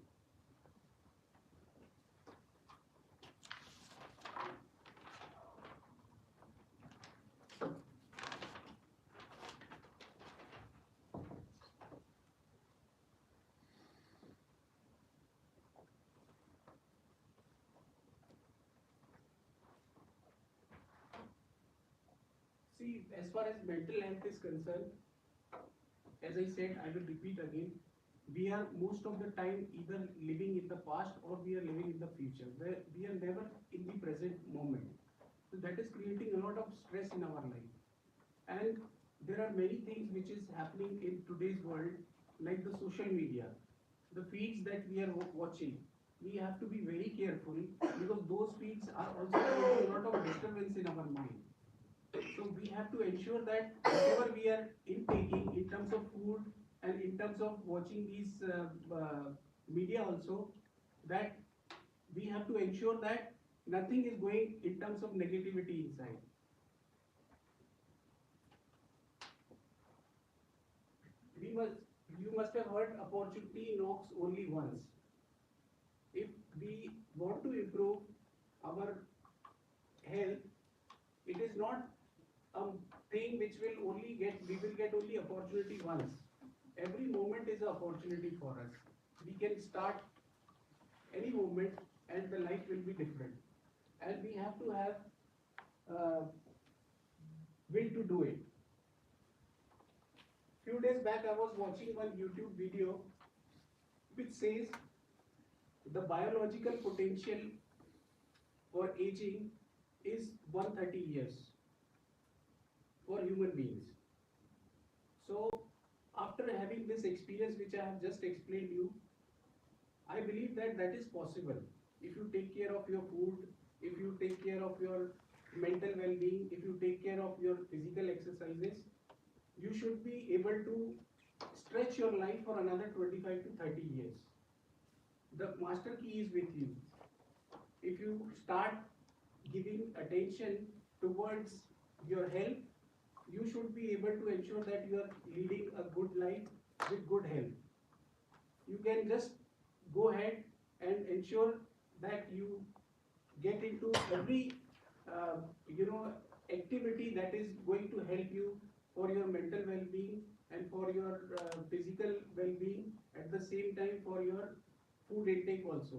See, as far as mental health is concerned, as I said, I will repeat again, we are most of the time either living in the past or we are living in the future, where we are never in the present moment. So that is creating a lot of stress in our life. And there are many things which is happening in today's world, like the social media, the feeds that we are watching. We have to be very careful because those feeds are also creating a lot of disturbance in our mind. So we have to ensure that whatever we are intaking in terms of food and in terms of watching these media also, that we have to ensure that nothing is going in terms of negativity inside. You must have heard opportunity knocks only once. If we want to improve our health, it is not a thing which we will get only opportunity once. Every moment is an opportunity for us. We can start any moment and the life will be different. And we have to have will to do it. Few days back I was watching one YouTube video which says the biological potential for aging is 130 years for human beings. So after having this experience which I have just explained you, I believe that that is possible. If you take care of your food, if you take care of your mental well-being, if you take care of your physical exercises, you should be able to stretch your life for another 25 to 30 years. The master key is with you. If you start giving attention towards your health, you should be able to ensure that you are leading a good life with good health. You can just go ahead and ensure that you get into every activity that is going to help you for your mental well-being and for your physical well-being, at the same time for your food intake also.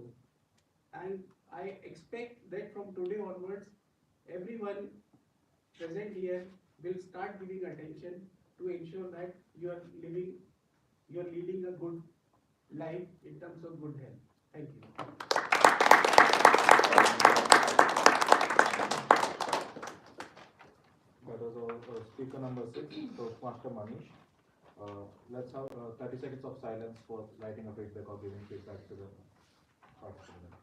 And I expect that from today onwards, everyone present here will start giving attention to ensure that you are leading a good life in terms of good health. Thank you. That was our speaker number 6, Toastmaster Manish. Let's have 30 seconds of silence for writing a feedback or giving feedback to the participant.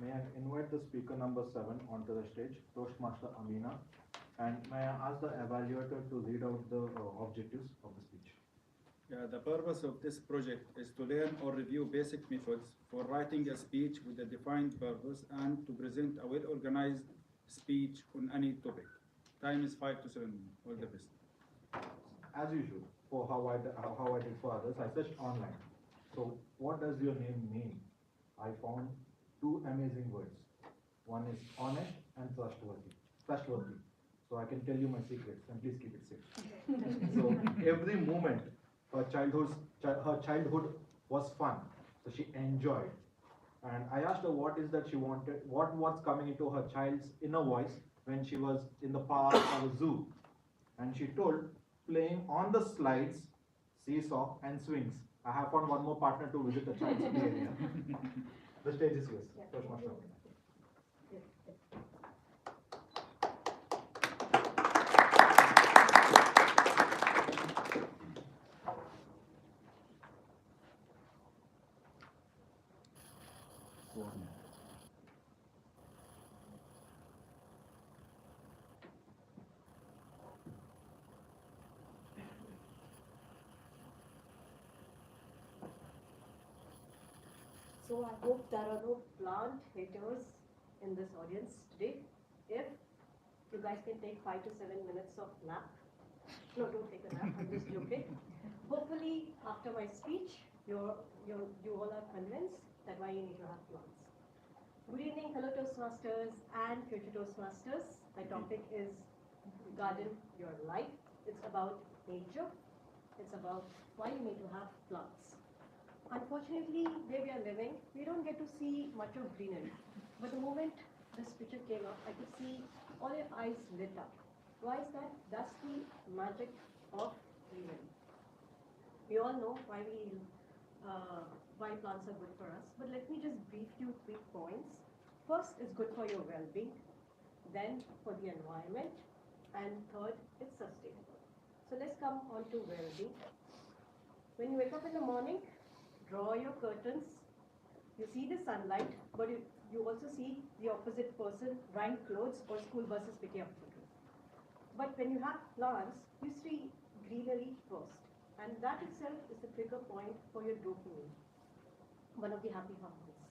May I invite the speaker number 7 onto the stage, Toastmaster Amina, and may I ask the evaluator to read out the objectives of the speech. Yeah, the purpose of this project is to learn or review basic methods for writing a speech with a defined purpose and to present a well-organized speech on any topic. Time is 5 to 7 minutes. All the best. As usual, for how I did for others, I searched online. So what does your name mean? I found 2 amazing words. One is honest and trustworthy. So I can tell you my secrets, and please keep it safe. So every moment, her childhood was fun. So she enjoyed. And I asked her what is that she wanted, what's coming into her child's inner voice when she was in the park or the zoo. And she told, playing on the slides, seesaw and swings. I have found one more partner to visit the child's play area. The stage is yours. Toastmaster. So I hope there are no plant haters in this audience today. If you guys can take 5 to 7 minutes of nap. No, don't take a nap, I'm just joking. Hopefully, after my speech, you all are convinced that why you need to have plants. Good evening, fellow Toastmasters and future Toastmasters. My topic is Garden Your Life. It's about nature. It's about why you need to have plants. Unfortunately, where we are living, we don't get to see much of greenery. But the moment this picture came up, I could see all your eyes lit up. Why is that? That's the magic of greenery. We all know why plants are good for us, but let me just brief you 3 points. First, it's good for your well-being, then for the environment, and third, it's sustainable. So let's come on to well-being. When you wake up in the morning, draw your curtains, you see the sunlight, but you also see the opposite person wearing clothes or school buses picking up children. But when you have plants, you see greenery first. And that itself is the trigger point for your dopamine, one of the happy hormones.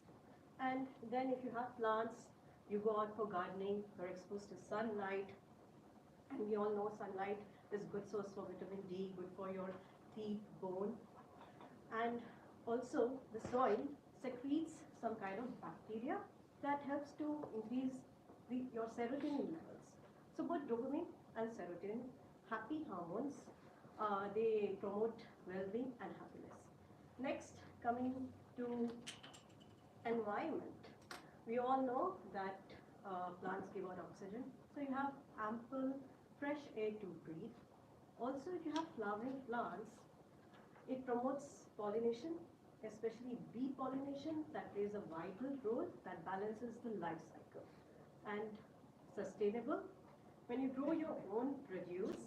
And then if you have plants, you go out for gardening, you're exposed to sunlight. And we all know sunlight is good source for vitamin D, good for your teeth, bone. And also the soil secretes some kind of bacteria that helps to increase your serotonin levels. So both dopamine and serotonin, happy hormones, they promote well-being and happiness. Next, coming to environment. We all know that plants give out oxygen, so you have ample fresh air to breathe. Also, if you have flowering plants, it promotes pollination, especially bee pollination, that plays a vital role that balances the life cycle. And sustainable, when you grow your own produce,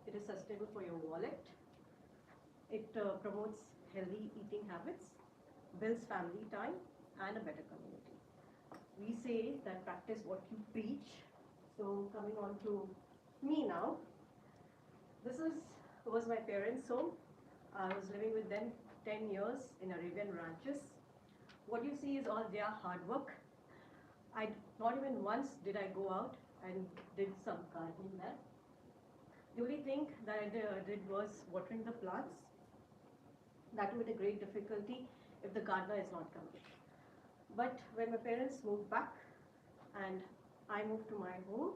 it is sustainable for your wallet. It promotes healthy eating habits, builds family time, and a better community. We say that practice what you preach. So coming on to me now, this was my parents' home. I was living with them 10 years in Arabian ranches. What you see is all their hard work. Not even once did I go out and did some gardening there. The only thing that I did was watering the plants. That would be a great difficulty if the gardener is not coming. But when my parents moved back and I moved to my home,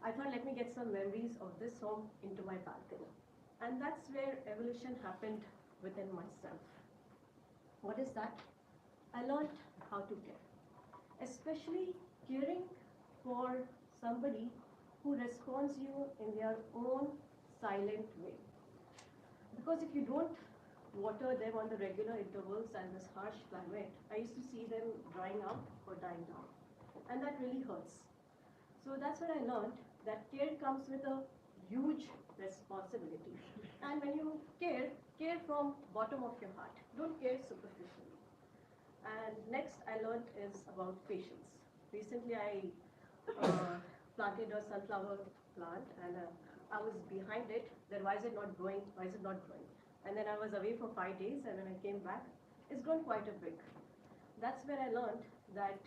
I thought, let me get some memories of this home into my balcony. And that's where evolution happened within myself. What is that? I learned how to care, especially caring for somebody who responds you in their own silent way. Because if you don't water them on the regular intervals and this harsh climate, I used to see them drying up or dying down. And that really hurts. So that's what I learned, that care comes with a huge responsibility. And when you care from bottom of your heart. Don't care superficially. And next I learned is about patience. Recently I planted a sunflower plant and I was behind it, then why is it not growing, why is it not growing? And then I was away for 5 days and when I came back, it's grown quite a bit. That's where I learned that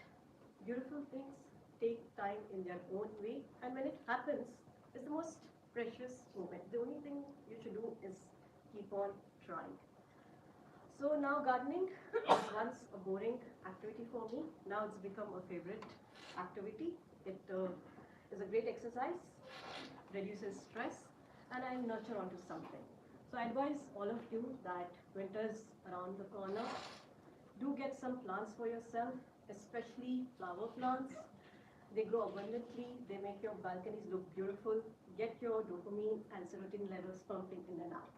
beautiful things take time in their own way, and when it happens, it's the most precious moment. The only thing you should do is keep on trying. So now gardening was once a boring activity for me. Now it's become a favorite activity. It is a great exercise, reduces stress, and I nurture onto something. So I advise all of you that winter's around the corner. Do get some plants for yourself, especially flower plants. They grow abundantly, they make your balconies look beautiful, get your dopamine and serotonin levels pumping in and out.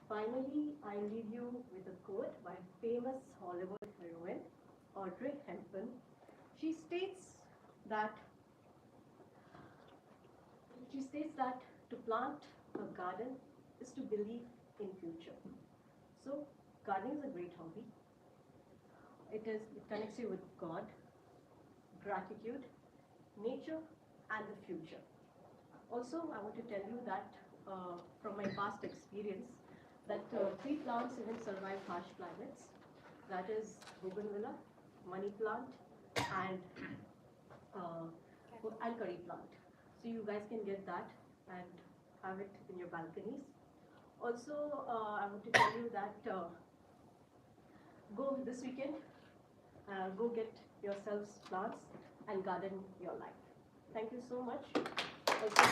Finally, I leave you with a quote by famous Hollywood heroine, Audrey Hepburn. She states that to plant a garden is to believe in future. So gardening is a great hobby. It connects you with God, gratitude, nature, and the future. Also, I want to tell you that from my past experience, that tree plants even survive harsh climates. That is bougainvillea, money plant, and curry plant. So you guys can get that and have it in your balconies. Also, I want to tell you that go this weekend, go get yourselves plants and garden your life. Thank you so much. Also,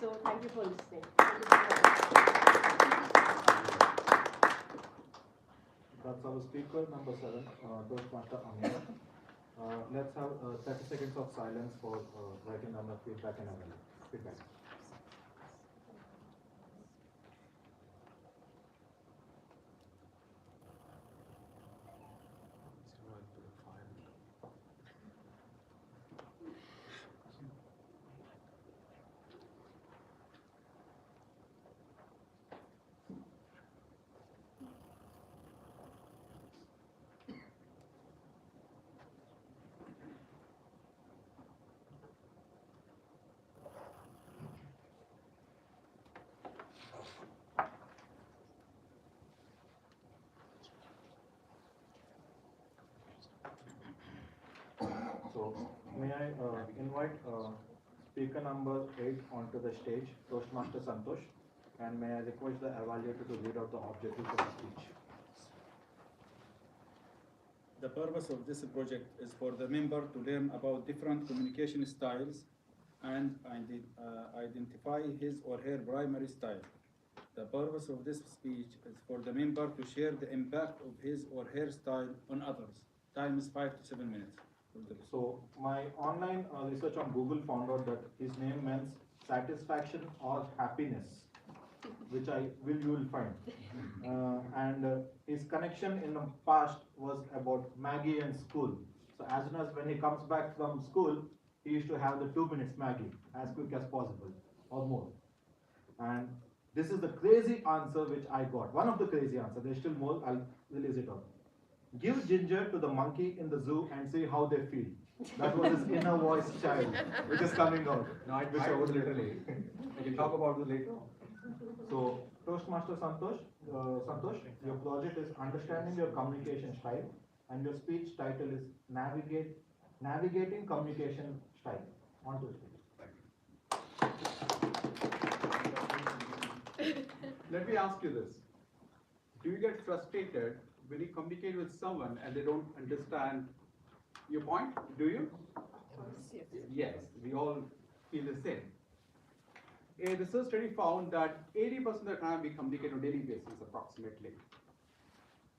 so thank you for listening. Thank you so much. That's our speaker number 7, Toastmaster Amir. Let's have 30 seconds of silence for writing down the feedback and feedback. So, may I invite speaker number 8 onto the stage, Toastmaster Santosh, and may I request the evaluator to read out the objectives of the speech. The purpose of this project is for the member to learn about different communication styles and identify his or her primary style. The purpose of this speech is for the member to share the impact of his or her style on others. Time is 5 to 7 minutes. So my online research on Google found out that his name means satisfaction or happiness, which you will find. And his connection in the past was about Maggie and school. So as soon as when he comes back from school, he used to have the 2 minutes Maggie as quick as possible or more. And this is the crazy answer which I got. One of the crazy answers. There's still more. I'll release it out. Give ginger to the monkey in the zoo and see how they feel. That was his inner voice child, which is coming out. No, I wish I was literally. We can talk about this later. So, Toastmaster Santosh, your project is Understanding Your Communication Style, and your speech title is Navigating Communication Style. On to speech. Let me ask you this. Do you get frustrated when you communicate with someone and they don't understand your point? Do you? Yes, we all feel the same. A research study found that 80% of the time we communicate on a daily basis approximately.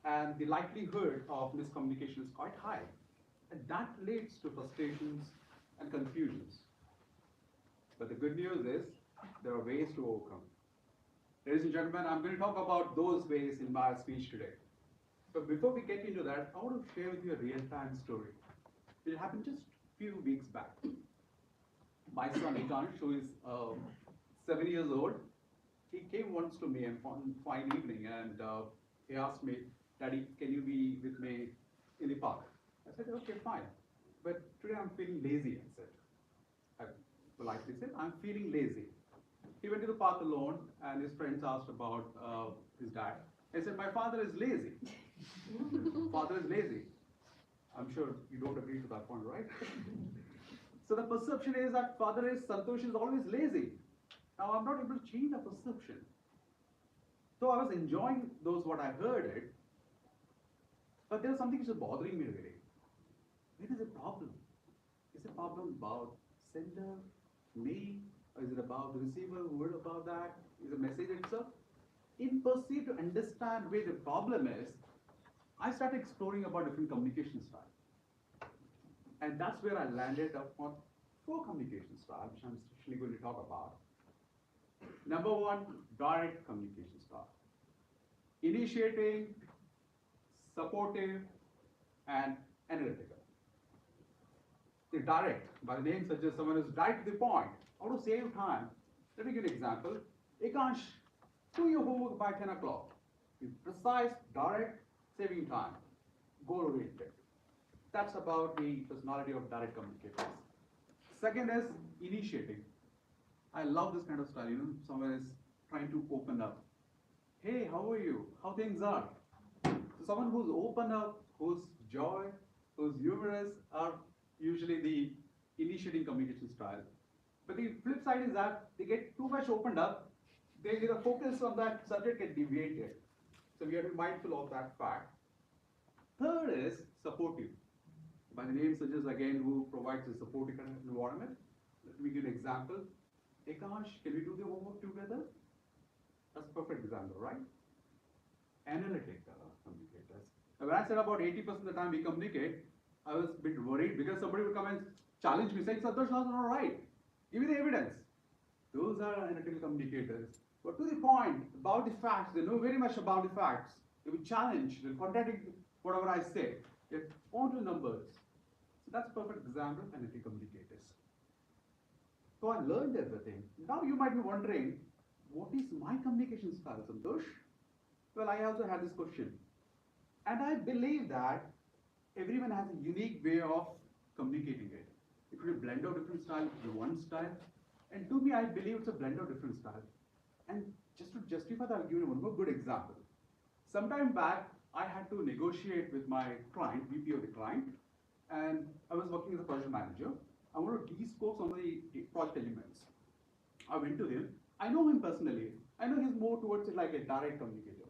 And the likelihood of miscommunication is quite high. And that leads to frustrations and confusions. But the good news is there are ways to overcome. Ladies and gentlemen, I'm going to talk about those ways in my speech today. But before we get into that, I want to share with you a real-time story. It happened just a few weeks back. My son Enchant, who is 7 years old, he came once to me on one fine evening and he asked me, "Daddy, can you be with me in the park?" I said, "Okay, fine. But today I'm feeling lazy," I said. I politely said, "I'm feeling lazy." He went to the park alone and his friends asked about his dad. I said, "My father is lazy." Father is lazy. I'm sure you don't agree to that point, right? So the perception is that father is Santosh is always lazy. Now I'm not able to change the perception. So I was enjoying what I heard it, but there was something which was bothering me really. Where is the problem? Is the problem about sender, me, or is it about the receiver? What about that? Is the message itself? In pursuit to understand where the problem is, I started exploring about different communication styles. And that's where I landed upon 4 communication styles, which I'm especially going to talk about. Number 1, direct communication style. Initiating, supportive, and analytical. The direct, by the name suggests someone who's direct to the point. How to save time? Let me give you an example. Ekansh, do your homework by 10 o'clock. Be precise, direct, saving time. Goal-oriented. That's about the personality of direct communicators. Second is initiating. I love this kind of style, someone is trying to open up. hey, how are you? How things are? So someone who's open up, who's joy, who's humorous are usually the initiating communication style. But the flip side is that they get too much opened up, the focus on that subject get deviated. So we have to be mindful of that fact. Third is supportive. By the name suggests again who provides a supportive environment. Let me give an example. Akash, can we do the homework together? That's a perfect example, right? Analytic communicators. When I said about 80% of the time we communicate, I was a bit worried because somebody would come and challenge me saying, Santosh, that's not right. Give me the evidence. Those are analytical communicators. But to the point, about the facts, they know very much about the facts. They will challenge, they will contradict whatever I say. They're on to numbers. So that's a perfect example of analytical communicators. So I learned everything. Now you might be wondering, what is my communication style, Santosh? Well, I also had this question. And I believe that everyone has a unique way of communicating it. It could be a blend of different styles, it could be one style. And to me, I believe it's a blend of different styles. And just to justify that, I'll give you one more good example. Sometime back, I had to negotiate with my client, VP of the client, and I was working as a project manager. I wanted to de-scope some of the project elements. I went to him. I know him personally. I know he's more towards it like a direct communicator.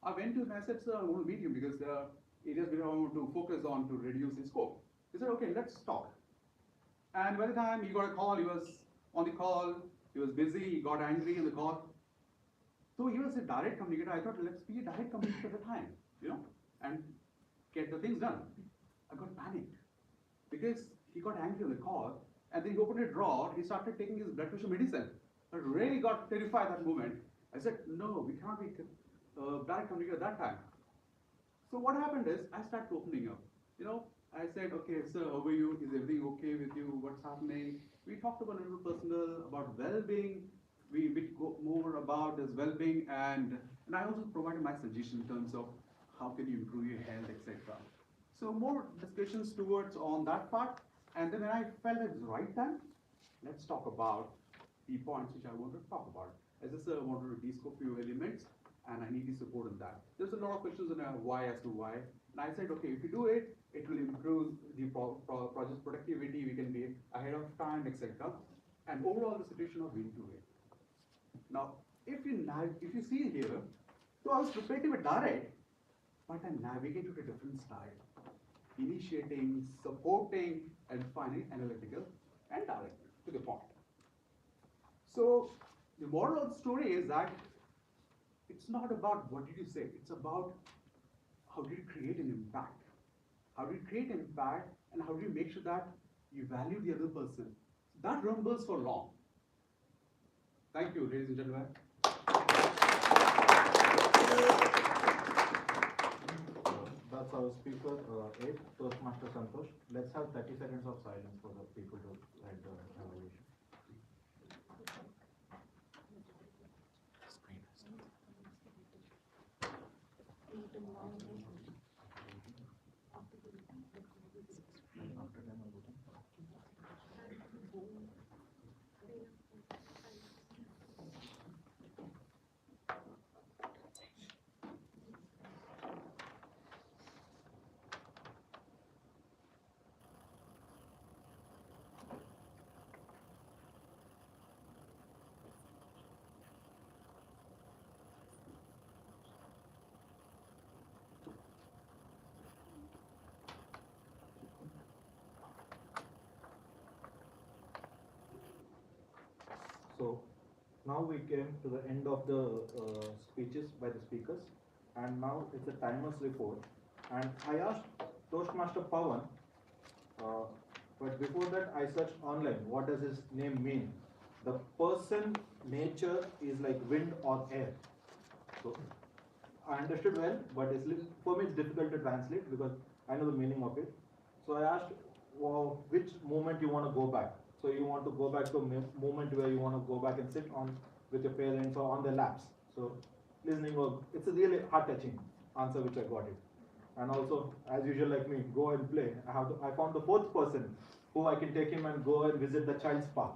I went to him and I said, sir, I want to meet him because there are areas where I want to focus on to reduce the scope. He said, okay, let's talk. And by the time he got a call, he was on the call, he was busy, he got angry in the call. So he was a direct communicator. I thought, let's be a direct communicator at the time, and get the things done. I got panicked because he got angry on the call, and then he opened a drawer, he started taking his blood pressure medicine. I really got terrified at that moment. I said, no, we cannot be direct communicator at that time. So what happened is, I started opening up. I said, okay, sir, how are you? Is everything okay with you? What's happening? We talked about a little personal, about well-being. We go more about his well-being, and I also provided my suggestion in terms of how can you improve your health, etc. So more discussions towards on that part, and then when I felt it's the right time, let's talk about the points which I want to talk about. As I said, I wanted to de-scope few elements, and I need the support on that. There's a lot of questions on why as to why, and I said, okay, if you do it, it will improve the project's productivity, we can be ahead of time, etc. And overall the situation of win to win. Now, if you see here, so I was prepared to be direct, but I navigated a different style. Initiating, supporting, and finally analytical and direct, to the point. So, the moral of the story is that it's not about what did you say, it's about how do you create an impact. How do you create impact, and how do you make sure that you value the other person? That rumbles for long. Thank you, ladies and gentlemen. That's our speaker, 8, Toastmaster Santosh. Let's have 30 seconds of silence for the people to write the evaluation. So now we came to the end of the speeches by the speakers, and now it's a timer's report. And I asked Toastmaster Pawan, but before that I searched online, what does his name mean? The person, nature is like wind or air. So I understood well, but for me it's difficult to translate because I know the meaning of it. So I asked, well, which moment you want to go back? So you want to go back to a moment where you want to go back and sit on with your parents or on their laps. So listening, it's a really heart-touching answer which I got it. And also, as usual, like me, go and play. I found the fourth person who I can take him and go and visit the child's park.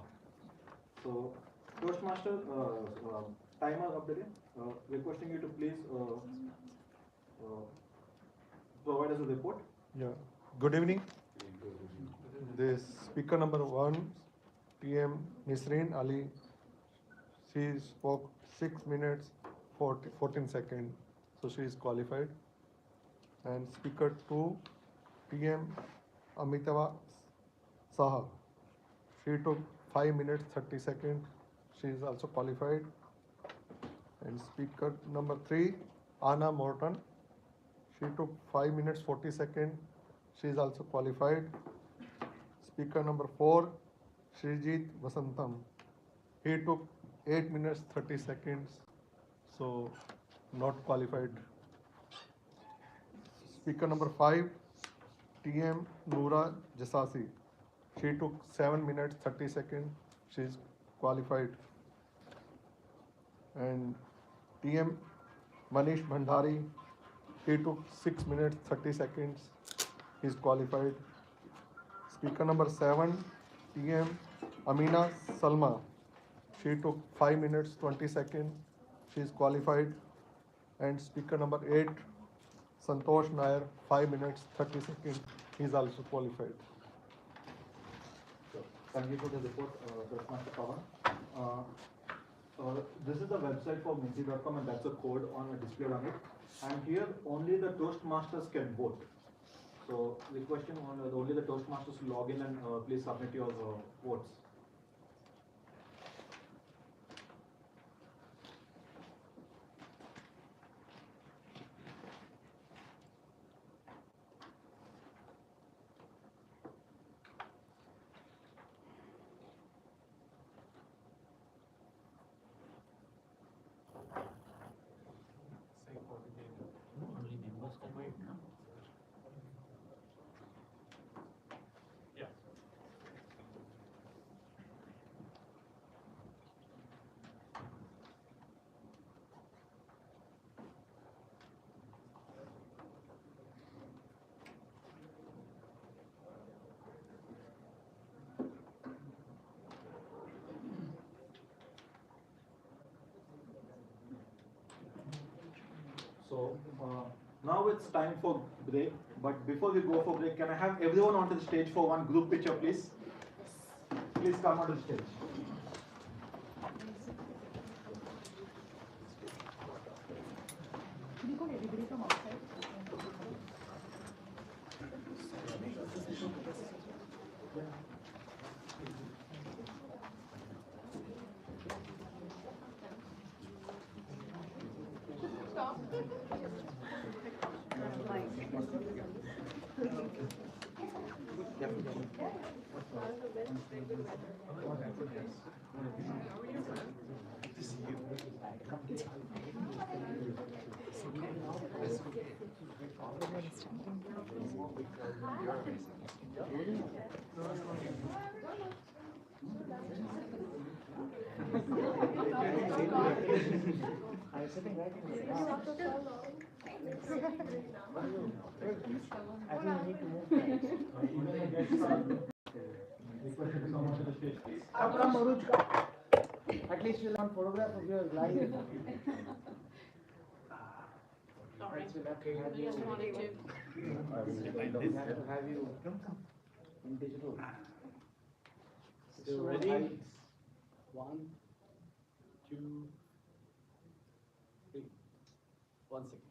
So Toastmaster timer of the day. Requesting you to please provide us a report. Yeah. Good evening. The speaker number 1, PM Nisreen Ali. She spoke 6 minutes 14 seconds, so she is qualified. And speaker 2, PM Amitava Saha. She took 5 minutes 30 seconds. She is also qualified. And speaker number 3, Anna Morton. She took 5 minutes 40 seconds. She is also qualified. Speaker number 4, Srijit Vasantam. He took 8 minutes 30 seconds, so not qualified. Speaker number 5, TM Noura Jasasi. She took 7 minutes 30 seconds. She is qualified. And TM Manish Bhandari. He took 6 minutes 30 seconds. He is qualified. Speaker number 7, TM Amina Salma. She took 5 minutes 20 seconds. She is qualified. And speaker number 8, Santosh Nair, 5 minutes 30 seconds. He is also qualified. Thank you for the report, Toastmaster Pawan. This is the website for Minty.com, and that's a code on a display on it. And here only the Toastmasters can vote. So requesting only the Toastmasters to log in and please submit your votes. So now it's time for break, but before we go for break, can I have everyone onto the stage for one group picture, please? Please come onto the stage. Can you call everybody from outside? I'm sitting right in the I think we need to move Come, Aruj. At least we'll have photograph of yours live. Sorry. We'll have to have you. Just wanted to. We'll have to have you in digital. So ready? 1, 2, 3. 1 second.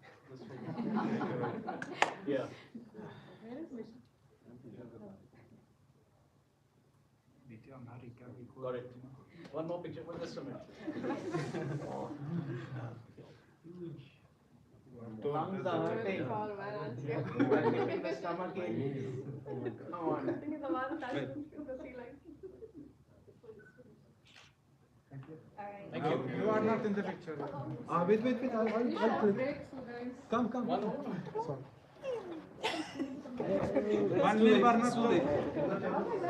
Yeah. Got it. One more picture. Just a minute. Lungs are hurting. The stomach ache. Come on. Thank you. You are not in the picture. Wait. I'll come. One more. One will burn up.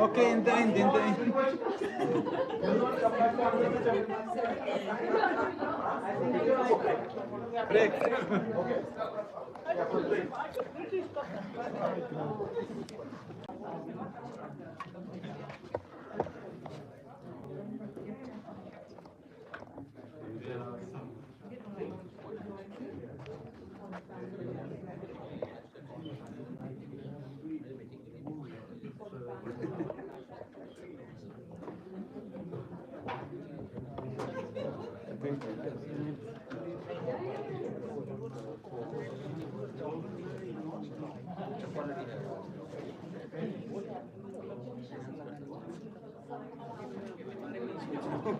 Okay, in the end. Break. It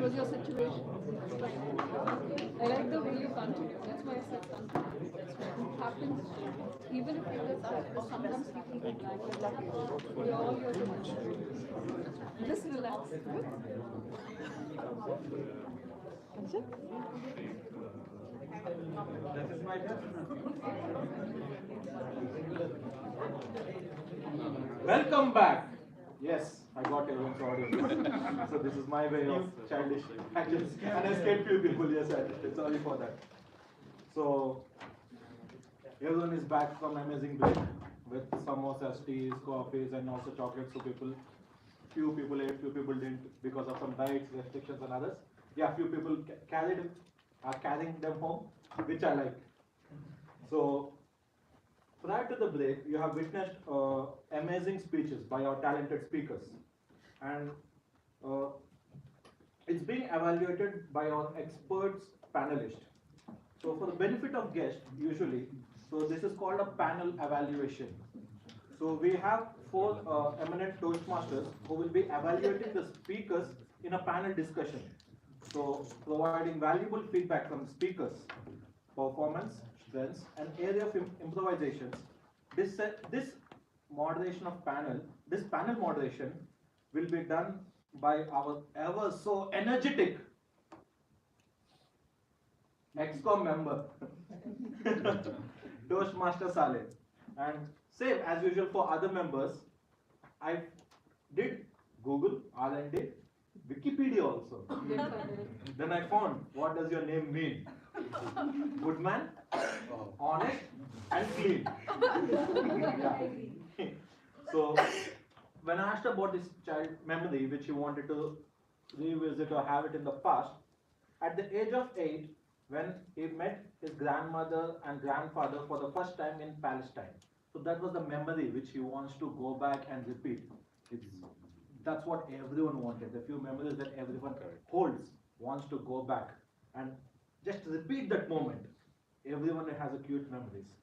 was your situation. I like the way you continue. That's why I said continue. It happens. Even if it is sometimes people get like we all your dimension. Just relax. That is my turn. Welcome back. Yes, I got everyone's audio. So this is my way of childish actions. And I scared few people, yes, I'm sorry for that. So everyone is back from amazing break with samosas, teas, coffees, and also chocolates. So few people ate, few people didn't because of some diets, restrictions, and others. Yeah, few people are carrying them home, which I like. So prior to the break, you have witnessed amazing speeches by our talented speakers, and it's being evaluated by our experts panelists. So for the benefit of guests, usually, so this is called a panel evaluation. So we have 4 eminent Toastmasters who will be evaluating the speakers in a panel discussion. So providing valuable feedback from speakers, performance, strengths, and area of improvisations. This moderation of panel, this panel moderation will be done by our ever so energetic ExCom member, Toastmaster Saleh. And same as usual for other members, I did Google, R&D, Wikipedia also. Then I found, what does your name mean? Good man, honest, and clean. Yeah. So, when I asked about this child memory, which he wanted to revisit or have it in the past, at the age of 8, when he met his grandmother and grandfather for the first time in Palestine. So that was the memory which he wants to go back and repeat. That's what everyone wanted, the few memories that everyone holds, wants to go back and just repeat that moment. Everyone has a cute memories.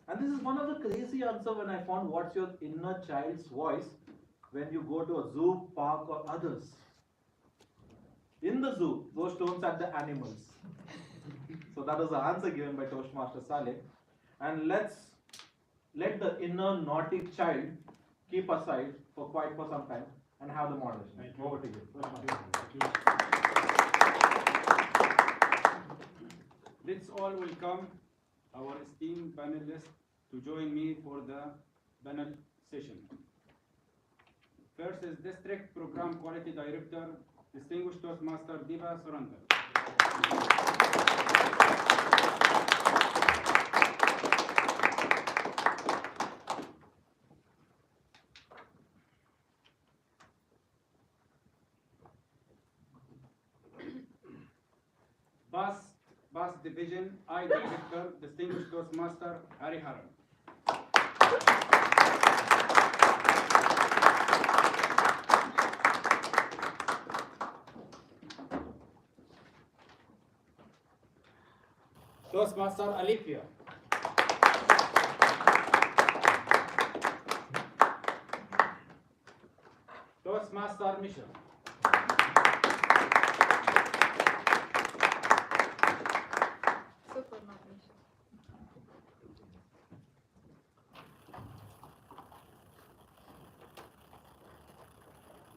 And this is one of the crazy answers when I found what's your inner child's voice when you go to a zoo, park, or others. In the zoo, those stones are the animals. So that was the answer given by Toastmaster Saleh. And let the inner naughty child keep aside for some time and have the moderation. Over to you. Let's all welcome our esteemed panelists to join me for the panel session. First is District Program Quality Director, Distinguished Toastmaster Diva Surandar. Bus Division I Director, Distinguished Toastmaster Hari Haran. Toastmaster Alifia. Toastmaster Misha.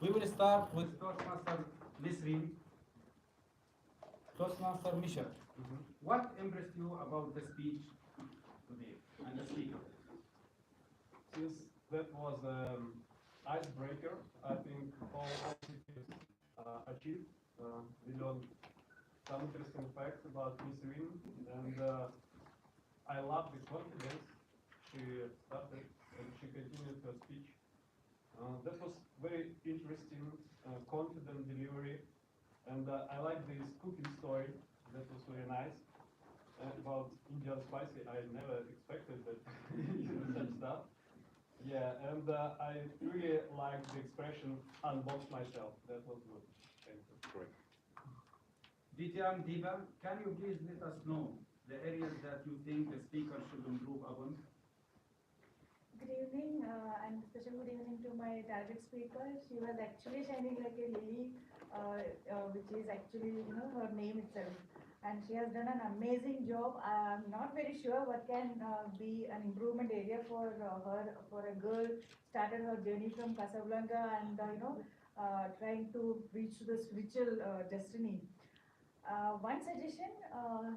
We will start with Toastmaster Nisreen. Toastmaster Misha, what impressed you about the speech today and the speaker? Yes, that was icebreaker. I think all cities achieved. We learned some interesting facts about Nisreen, and I love the confidence she started and she continued her speech. That was very interesting, confident delivery, and I like this cooking story. That was very nice. About Indian spicy, I never expected that such stuff. Yeah, and I really like the expression "unbox myself." That was good. Thank you. Great. DTM Diva, can you please let us know the areas that you think the speaker should improve upon? Good evening, and special good evening to my target speaker. She was actually shining like a lily, which is actually, her name itself. And she has done an amazing job. I'm not very sure what can be an improvement area for her, for a girl started her journey from Casablanca and, trying to reach the spiritual destiny. One suggestion,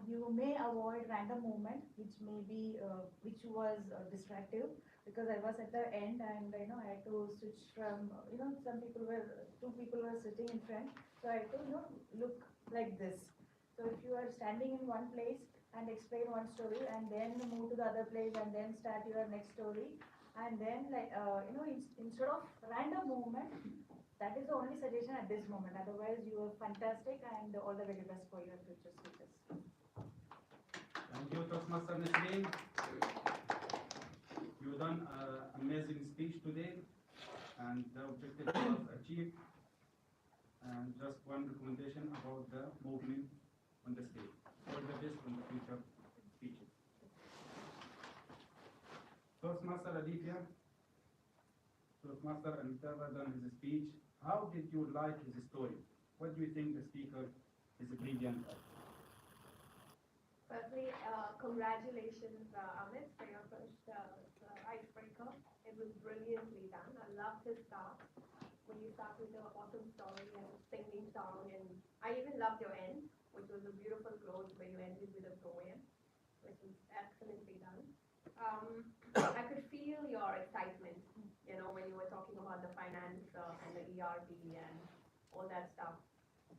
you may avoid random movement, which may be, which was distractive, because I was at the end and I had to switch from, two people were sitting in front, so I had to look like this. So if you are standing in one place and explain one story and then move to the other place and then start your next story, and then instead of random movement, that is the only suggestion at this moment. Otherwise, you are fantastic and all the very best for your future speeches. Thank you, Toastmaster Nisreen. You've done an amazing speech today, and the objective was achieved. And just one recommendation about the movement on the stage. All the best on the future speeches. Toastmaster Aditya, Toastmaster Amitabh done his speech. How did you like his story? What do you think the speaker is brilliant at? Firstly, congratulations, Amit, for your first icebreaker. It was brilliantly done. I loved his start. When you start with your awesome story and singing song, and I even loved your end, which was a beautiful close where you ended with a poem, which was excellently done. I could feel your excitement, when you were talking about the finance and the ERP and all that stuff.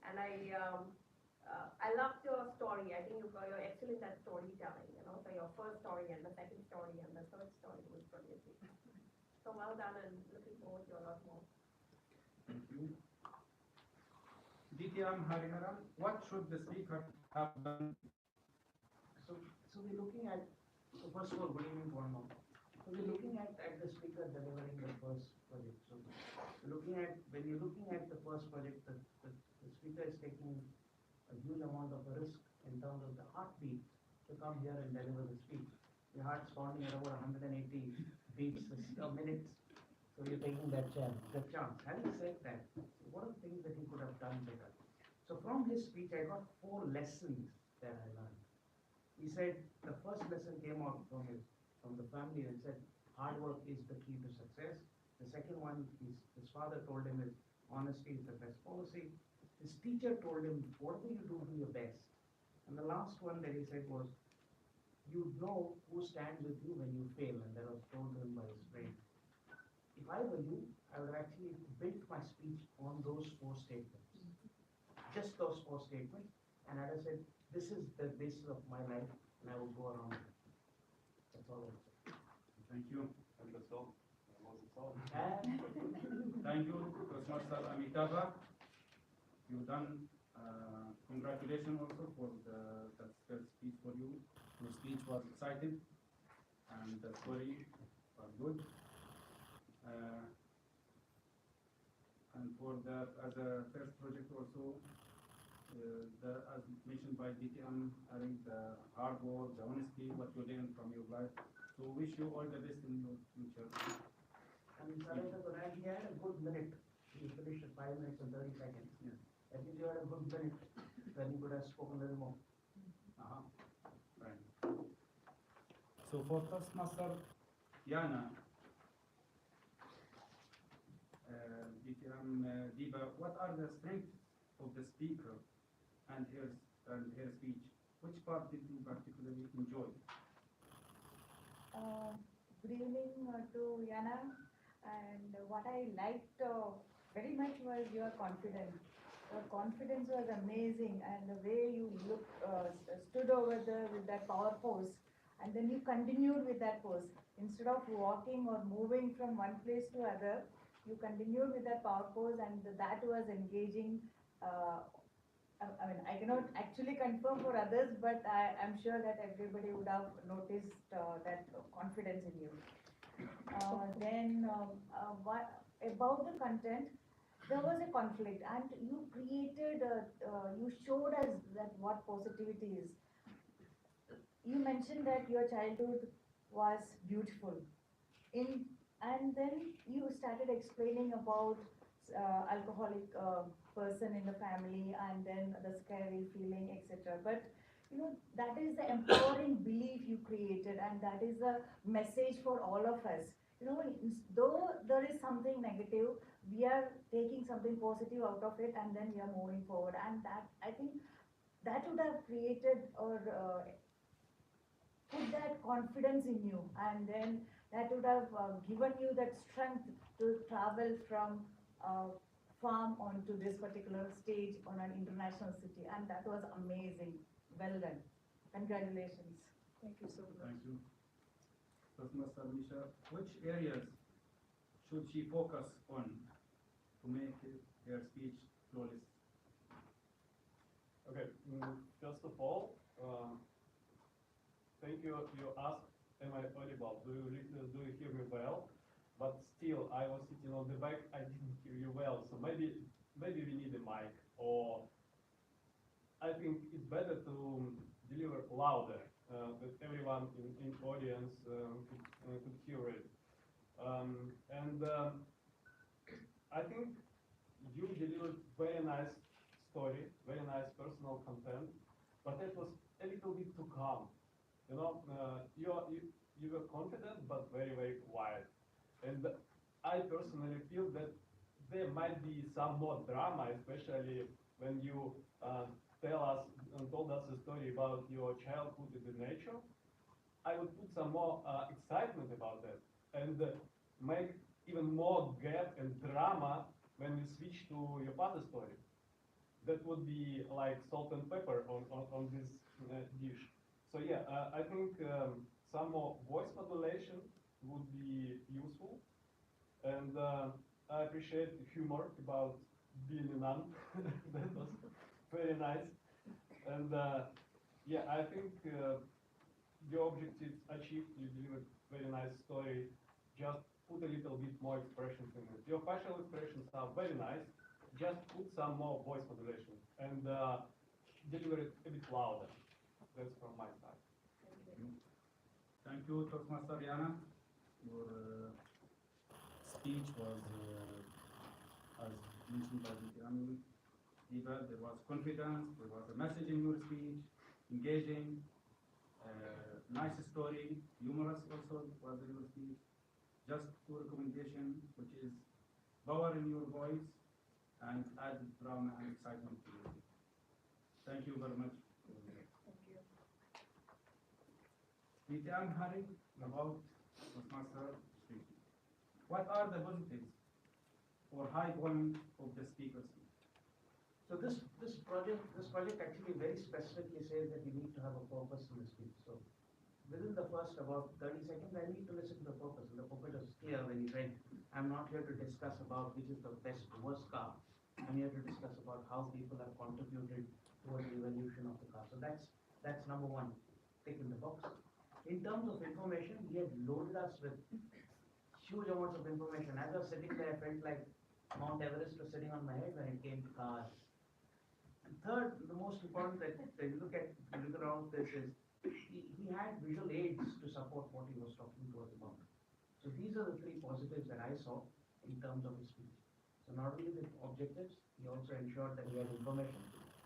And I loved your story. I think you're excellent at storytelling, so your first story and the second story and the third story was brilliantly done. So well done, and looking forward to a lot more. Thank you. DTM Hariharan, what should the speaker have done? So we're looking at, so first of all, good evening to one more. So we're looking at the speaker delivering the first project. So when you're looking at the first project, the speaker is taking a huge amount of risk in terms of the heartbeat to come here and deliver the speech. Your heart's pounding at about 180 beats a minute, so you're taking that chance. Having said that, what are the things that he could have done better? So from his speech, I got 4 lessons that I learned. He said the first lesson came out from the family and said hard work is the key to success. The second one, his father told him is honesty is the best policy. His teacher told him, whatever you do your best. And the last one that he said was, you know who stands with you when you fail, and that was told to him by his friend. If I were you, I would actually build my speech on those 4 statements. Just those 4 statements. And as I said, this is the basis of my life, and I will go around it. That's all I would say. Thank you. And that's all. That was it all. Thank you, Toastmaster Amitabh. You've done, congratulations also for that first speech for you. Your speech was exciting and the story was good. And for that, as a first project also, as mentioned by DTM, I think the hard work, the honesty, what you learned from your life. So wish you all the best in your future. And Sarita Koran, he had a good minute. He finished at 5 minutes and 30 seconds. Yeah. I think you had a good minute. Then you could have spoken a little more. Right. So for Toastmaster Yana, Diva, what are the strengths of the speaker and her speech? Which part did you particularly enjoy? Good evening to Yana, and what I liked very much was your confidence. Your confidence was amazing, and the way you stood over there with that power pose, and then you continued with that pose. Instead of walking or moving from one place to other, you continued with that power pose, and that was engaging. I mean, I cannot actually confirm for others, but I'm sure that everybody would have noticed that confidence in you. What about the content? There was a conflict, and you created, you showed us that what positivity is. You mentioned that your childhood was beautiful, and then you started explaining about alcoholic person in the family, and then the scary feeling, etc. But that is the empowering belief you created, and that is a message for all of us. Though there is something negative, we are taking something positive out of it, and then we are moving forward. And that, I think, that would have created or put that confidence in you, and then that would have given you that strength to travel from farm onto this particular stage on an international city, and that was amazing. Well done. Congratulations. Thank you so much. Thank you. Toastmaster Misha, which areas should she focus on to make her speech flawless? Okay, first of all, thank you. You asked, am I audible? Do you hear me well? But still, I was sitting on the back. I didn't hear you well. So maybe we need a mic, or I think it's better to deliver louder, that everyone in audience could hear it. I think you delivered very nice story, very nice personal content, but it was a little bit too calm. You were confident, but very, very quiet. And I personally feel that there might be some more drama, especially when you told us a story about your childhood in the nature. I would put some more excitement about that, and make even more gap and drama when we switch to your father's story. That would be like salt and pepper on this dish. So yeah, I think some more voice modulation would be useful, and I appreciate the humor about being a nun. That was very nice, and yeah, I think your objectives achieved. You delivered very nice story. Just put a little bit more expressions in it. Your facial expressions are very nice. Just put some more voice modulation and deliver it a bit louder. That's from my side. Thank you, Toastmaster Yana. Your speech was, as mentioned by the Diva, there was confidence, there was a message in your speech, engaging, nice story, humorous also was in your speech. Just two recommendations, which is power in your voice and added drama and excitement to you. Thank you very much. Thank you. I'm hearing about Toastmaster speaking. What are the positives or high points of the speaker's speech? So this project actually very specifically says that you need to have a purpose in the speech. So within the first about 30 seconds, I need to listen to the purpose. And the purpose is clear when you said, I'm not here to discuss about which is the best or worst car. I'm here to discuss about how people have contributed towards the evolution of the car. So that's number one, tick in the box. In terms of information, he had loaded us with huge amounts of information. As I was sitting there, I felt like Mount Everest was sitting on my head when it came to cars. And third, the most important that you look around this is he had visual aids to support what he was talking to us about. So these are the three positives that I saw in terms of his speech. So not only the objectives, he also ensured that he had information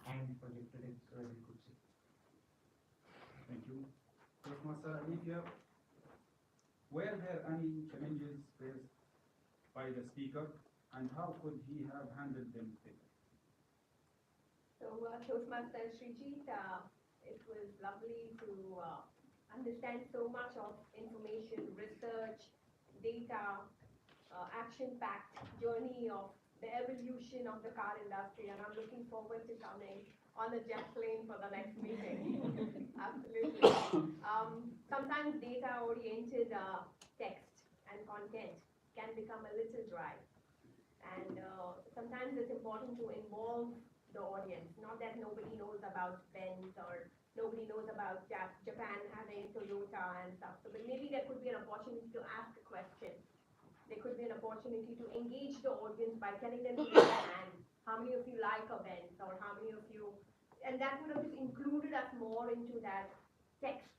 and projected it so that we could see. Thank you. Toastmaster Olivia, were there any challenges faced by the speaker and how could he have handled them better? So, Toastmaster Srijit, it was lovely to understand so much of information, research, data, action-packed journey of the evolution of the car industry, and I'm looking forward to coming on the jet plane for the next meeting. Absolutely. Sometimes data-oriented text and content can become a little dry, and sometimes it's important to involve the audience. Not that nobody knows about Benz or nobody knows about Japan having Toyota and stuff. So but maybe there could be an opportunity to ask a question. There could be an opportunity to engage the audience by telling them to raise their hand. How many of you like a Benz, or how many of you, and that would have just included us more into that text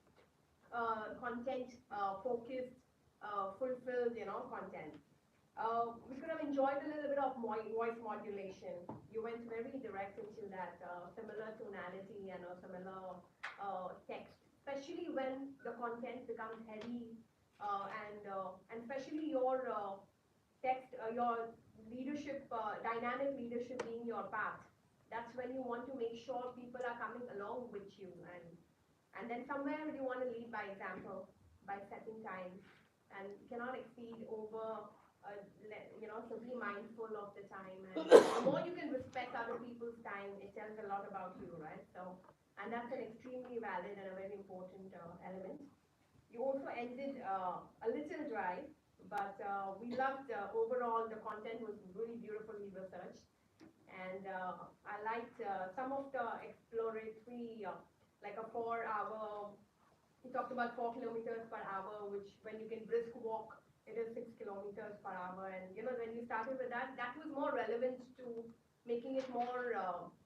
content focused, fulfilled, content. We could have enjoyed a little bit of voice modulation. You went very direct into that similar tonality and a similar text, especially when the content becomes heavy and especially your text, your leadership, dynamic leadership being your path. That's when you want to make sure people are coming along with you, and then somewhere you want to lead by example, by setting time, and cannot exceed over. So be mindful of the time, and the more you can respect other people's time, it tells a lot about you, right? So, and that's an extremely valid and a very important element. You also ended a little dry, but we loved overall the content was really beautifully researched, and I liked some of the exploratory, like a 4-hour. He talked about 4 kilometers per hour, which when you can brisk walk, it is 6 kilometers per hour. And when you started with that, that was more relevant to making it more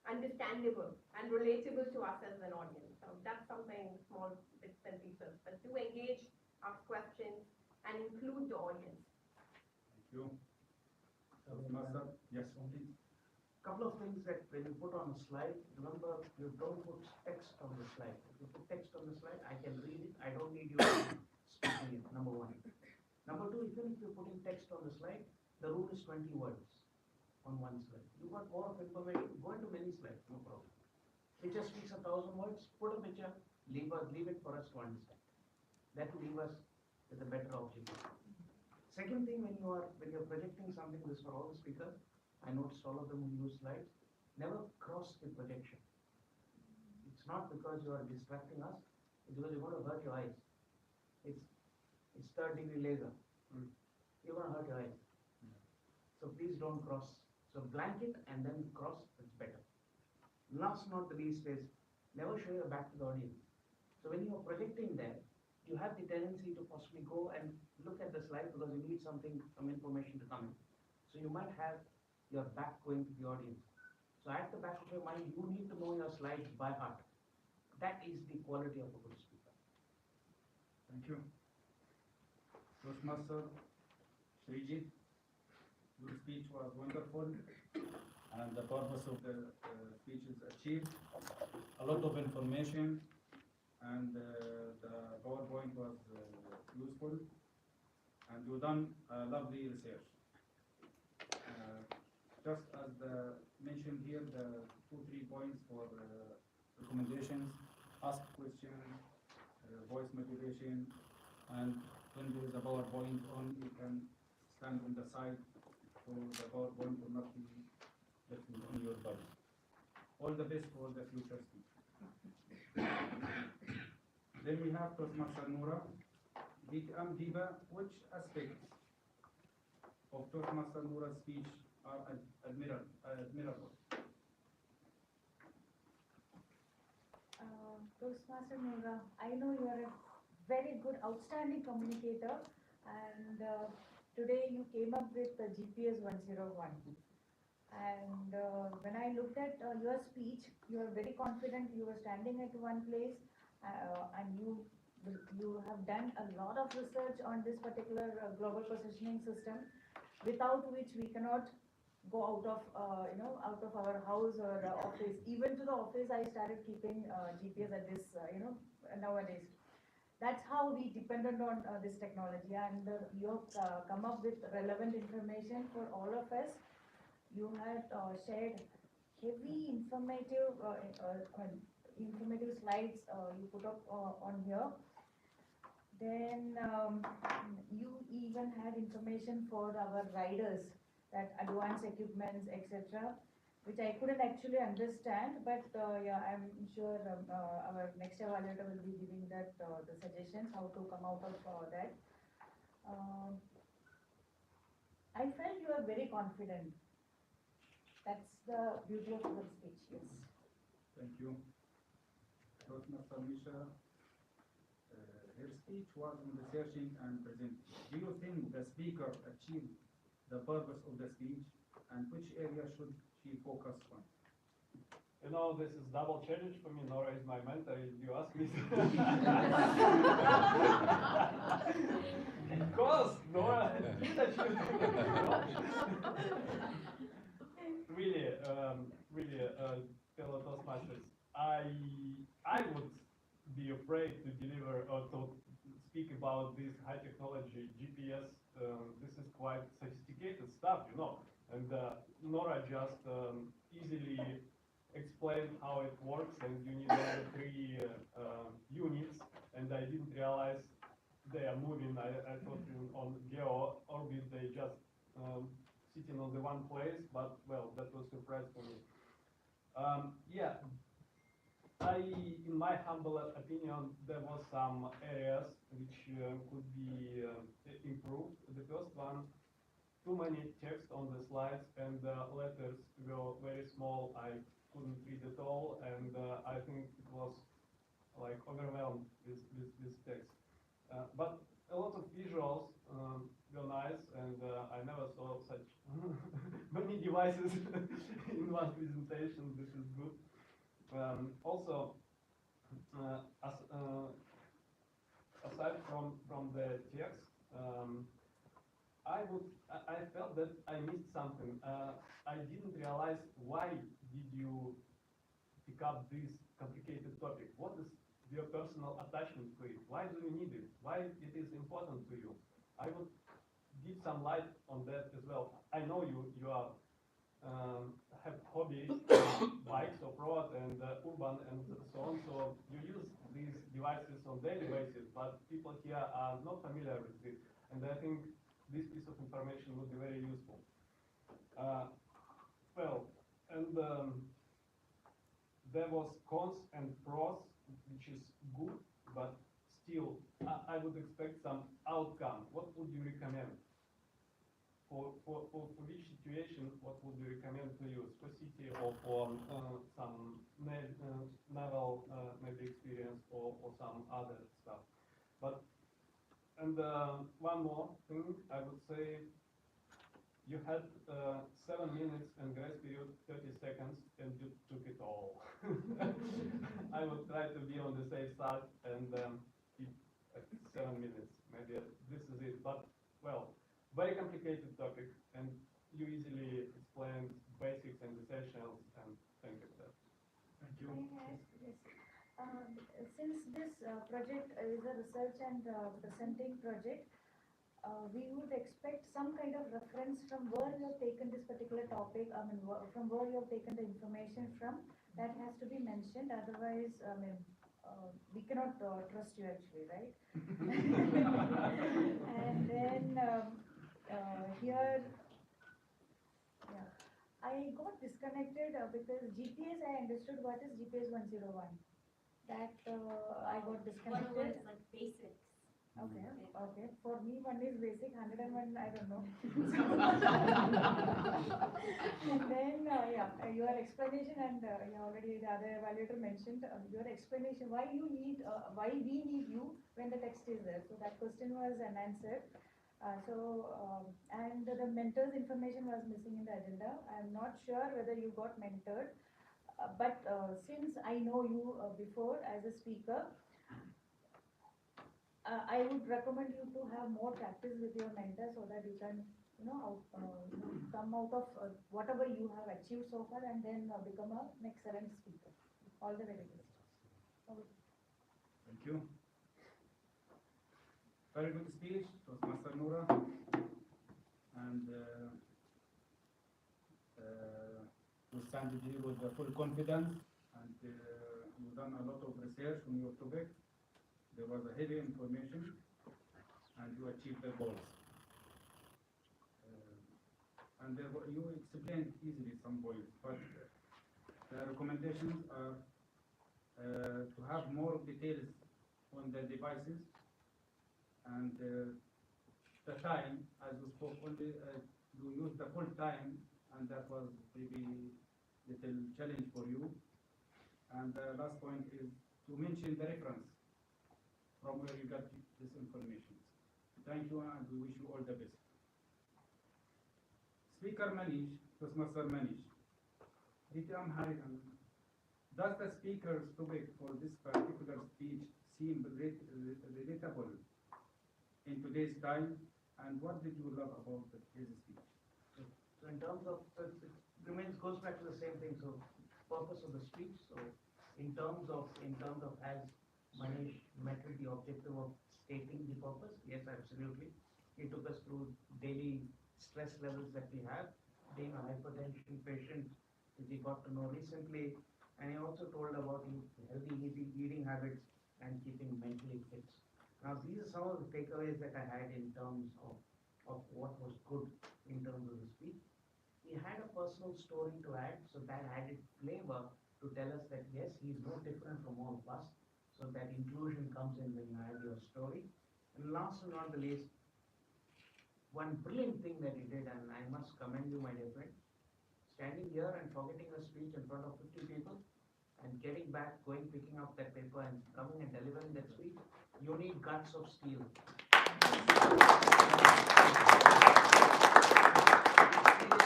understandable and relatable to us as an audience. So that's something, small bits and pieces. But do engage, ask questions, and include the audience. Thank you. Master? Yes, please. Couple of things that when you put on a slide, remember you don't put text on the slide. If you put text on the slide, I can read it. I don't need you speaking it, number one. Number two, even if you're putting text on the slide, the rule is 20 words on one slide. You got more of information, go into many slides, no problem. Picture speaks 1,000 words, put a picture, leave it for us to understand. That will leave us with a better objective. Second thing, when you're projecting something, this for all the speakers, I noticed all of them who use slides, never cross the projection. It's not because you are distracting us, it's because you're going to hurt your eyes. It's 3rd-degree laser. You're going to hurt your eyes. So please don't cross. So blank it and then cross, it's better. Last not the least is, never show your back to the audience. So when you're projecting there, you have the tendency to possibly go and look at the slide because you need some information to come in. So you might have your back going to the audience. So at the back of your mind, you need to know your slides by heart. That is the quality of a good speaker. Thank you. Toastmaster Srijit, your speech was wonderful, and the purpose of the speech is achieved. A lot of information, and the PowerPoint was useful, and you done lovely research. Just as mentioned here, the 2-3 points for recommendations: ask questions, voice modulation, and when there is a PowerPoint on, you can stand on the side so the PowerPoint will not be left on your body. All the best for the future speech. Then we have Toastmaster Noura. Diba, which aspects of Toastmaster Noura's speech are admirable? Toastmaster Noura, I know you are a very good, outstanding communicator, and today you came up with the GPS 101. And when I looked at your speech, you are very confident. You were standing at one place, and you have done a lot of research on this particular global positioning system, without which we cannot go out of our house or office. Even to the office, I started keeping GPS at this nowadays. that's how we depended on this technology, and you have come up with relevant information for all of us. You had shared heavy informative slides you put up on here. Then you even had information for our riders, that advanced equipments, etc., which I couldn't actually understand, but yeah, I'm sure our next evaluator will be giving that the suggestions how to come out of that. I felt you are very confident. That's the beauty of your speech. Yes. Thank you. Toastmaster Misha, her speech was on researching and presenting. Do you think the speaker achieved the purpose of the speech, and which area should she focus on? You know, this is double challenge for me. Nora is my mentor. You ask me. Of course, Nora did achieve. Really, fellow Toastmasters, I would be afraid to deliver or to speak about this high technology GPS. This is quite sophisticated stuff, you know. And Nora just easily explained how it works, and you need only 3 units, and I didn't realize they are moving. I thought on geo orbit they just sitting on the one place, but well, that was a surprise for me. Yeah, in my humble opinion, there was some areas which could be improved. The first one, too many text on the slides, and the letters were very small. I couldn't read at all, and I think it was like overwhelmed with text. But a lot of visuals were nice, and I never saw such many devices in one presentation. This is good. Also, aside from the text, I felt that I missed something. I didn't realize why did you pick up this complicated topic. What is your personal attachment to it? Why do you need it? Why it is important to you? I would give some light on that as well. I know you are have hobbies, bikes, off-road, and urban, and so on. So you use these devices on daily basis, but people here are not familiar with this, and I think this piece of information would be very useful. Well, and there was cons and pros, which is good, but still, I would expect some outcome. What would you recommend? For which situation, what would you recommend to use? For city or for some naval maybe experience or some other stuff? But and one more thing, I would say you had 7 minutes and grace period 30 seconds, and you took it all. I would try to be on the safe side and keep at 7 minutes. Maybe this is it. But well, very complicated topic, and you easily explained basics and essentials, and thank you for that. Thank you. Yes. Since this project is a research and presenting project, we would expect some kind of reference from where you have taken this particular topic, from where you have taken the information from. That has to be mentioned, otherwise, we cannot trust you actually, right? And then here, yeah, I got disconnected because GPS, I understood what is GPS 101. That I got disconnected. One was like basics. Okay, okay. For me, one is basic, 101, I don't know. And then, yeah, your explanation, and already the other evaluator mentioned your explanation, why we need you when the text is there. So that question was unanswered. And the mentor's information was missing in the agenda. I'm not sure whether you got mentored, but since I know you before as a speaker, I would recommend you to have more practice with your mentor so that you can, come out of whatever you have achieved so far, and then become an excellent speaker. All the very best. Thank you. Very good speech, Toastmaster Noura. And we stand with you with the full confidence, and you've done a lot of research on your topic. There was a heavy information, and you achieved the goals. And you explained easily some points, but the recommendations are to have more details on the devices, and the time, as we spoke, only you used the full time, and that was maybe little challenge for you. And the last point is to mention the reference from where you got this information. Thank you, and we wish you all the best. Speaker Manish, Toastmaster Manish, DTM Harihan, does the speaker's topic for this particular speech seem relatable in today's time, and what did you love about his speech? So in terms of, goes back to the same thing, so purpose of the speech, so in terms of as Manish met with the objective of stating the purpose, yes, absolutely. He took us through daily stress levels that we have, being a hypertension patient, which he got to know recently, and he also told about healthy eating habits and keeping mentally fit. Now, these are some of the takeaways that I had in terms of what was good in terms of the speech. He had a personal story to add, so that added flavor to tell us that yes, he is no different from all of us. So that inclusion comes in when you add your story. And last but not the least, one brilliant thing that he did, and I must commend you, my dear friend, standing here and forgetting a speech in front of 50 people and getting back, picking up that paper and coming and delivering that speech, you need guts of steel.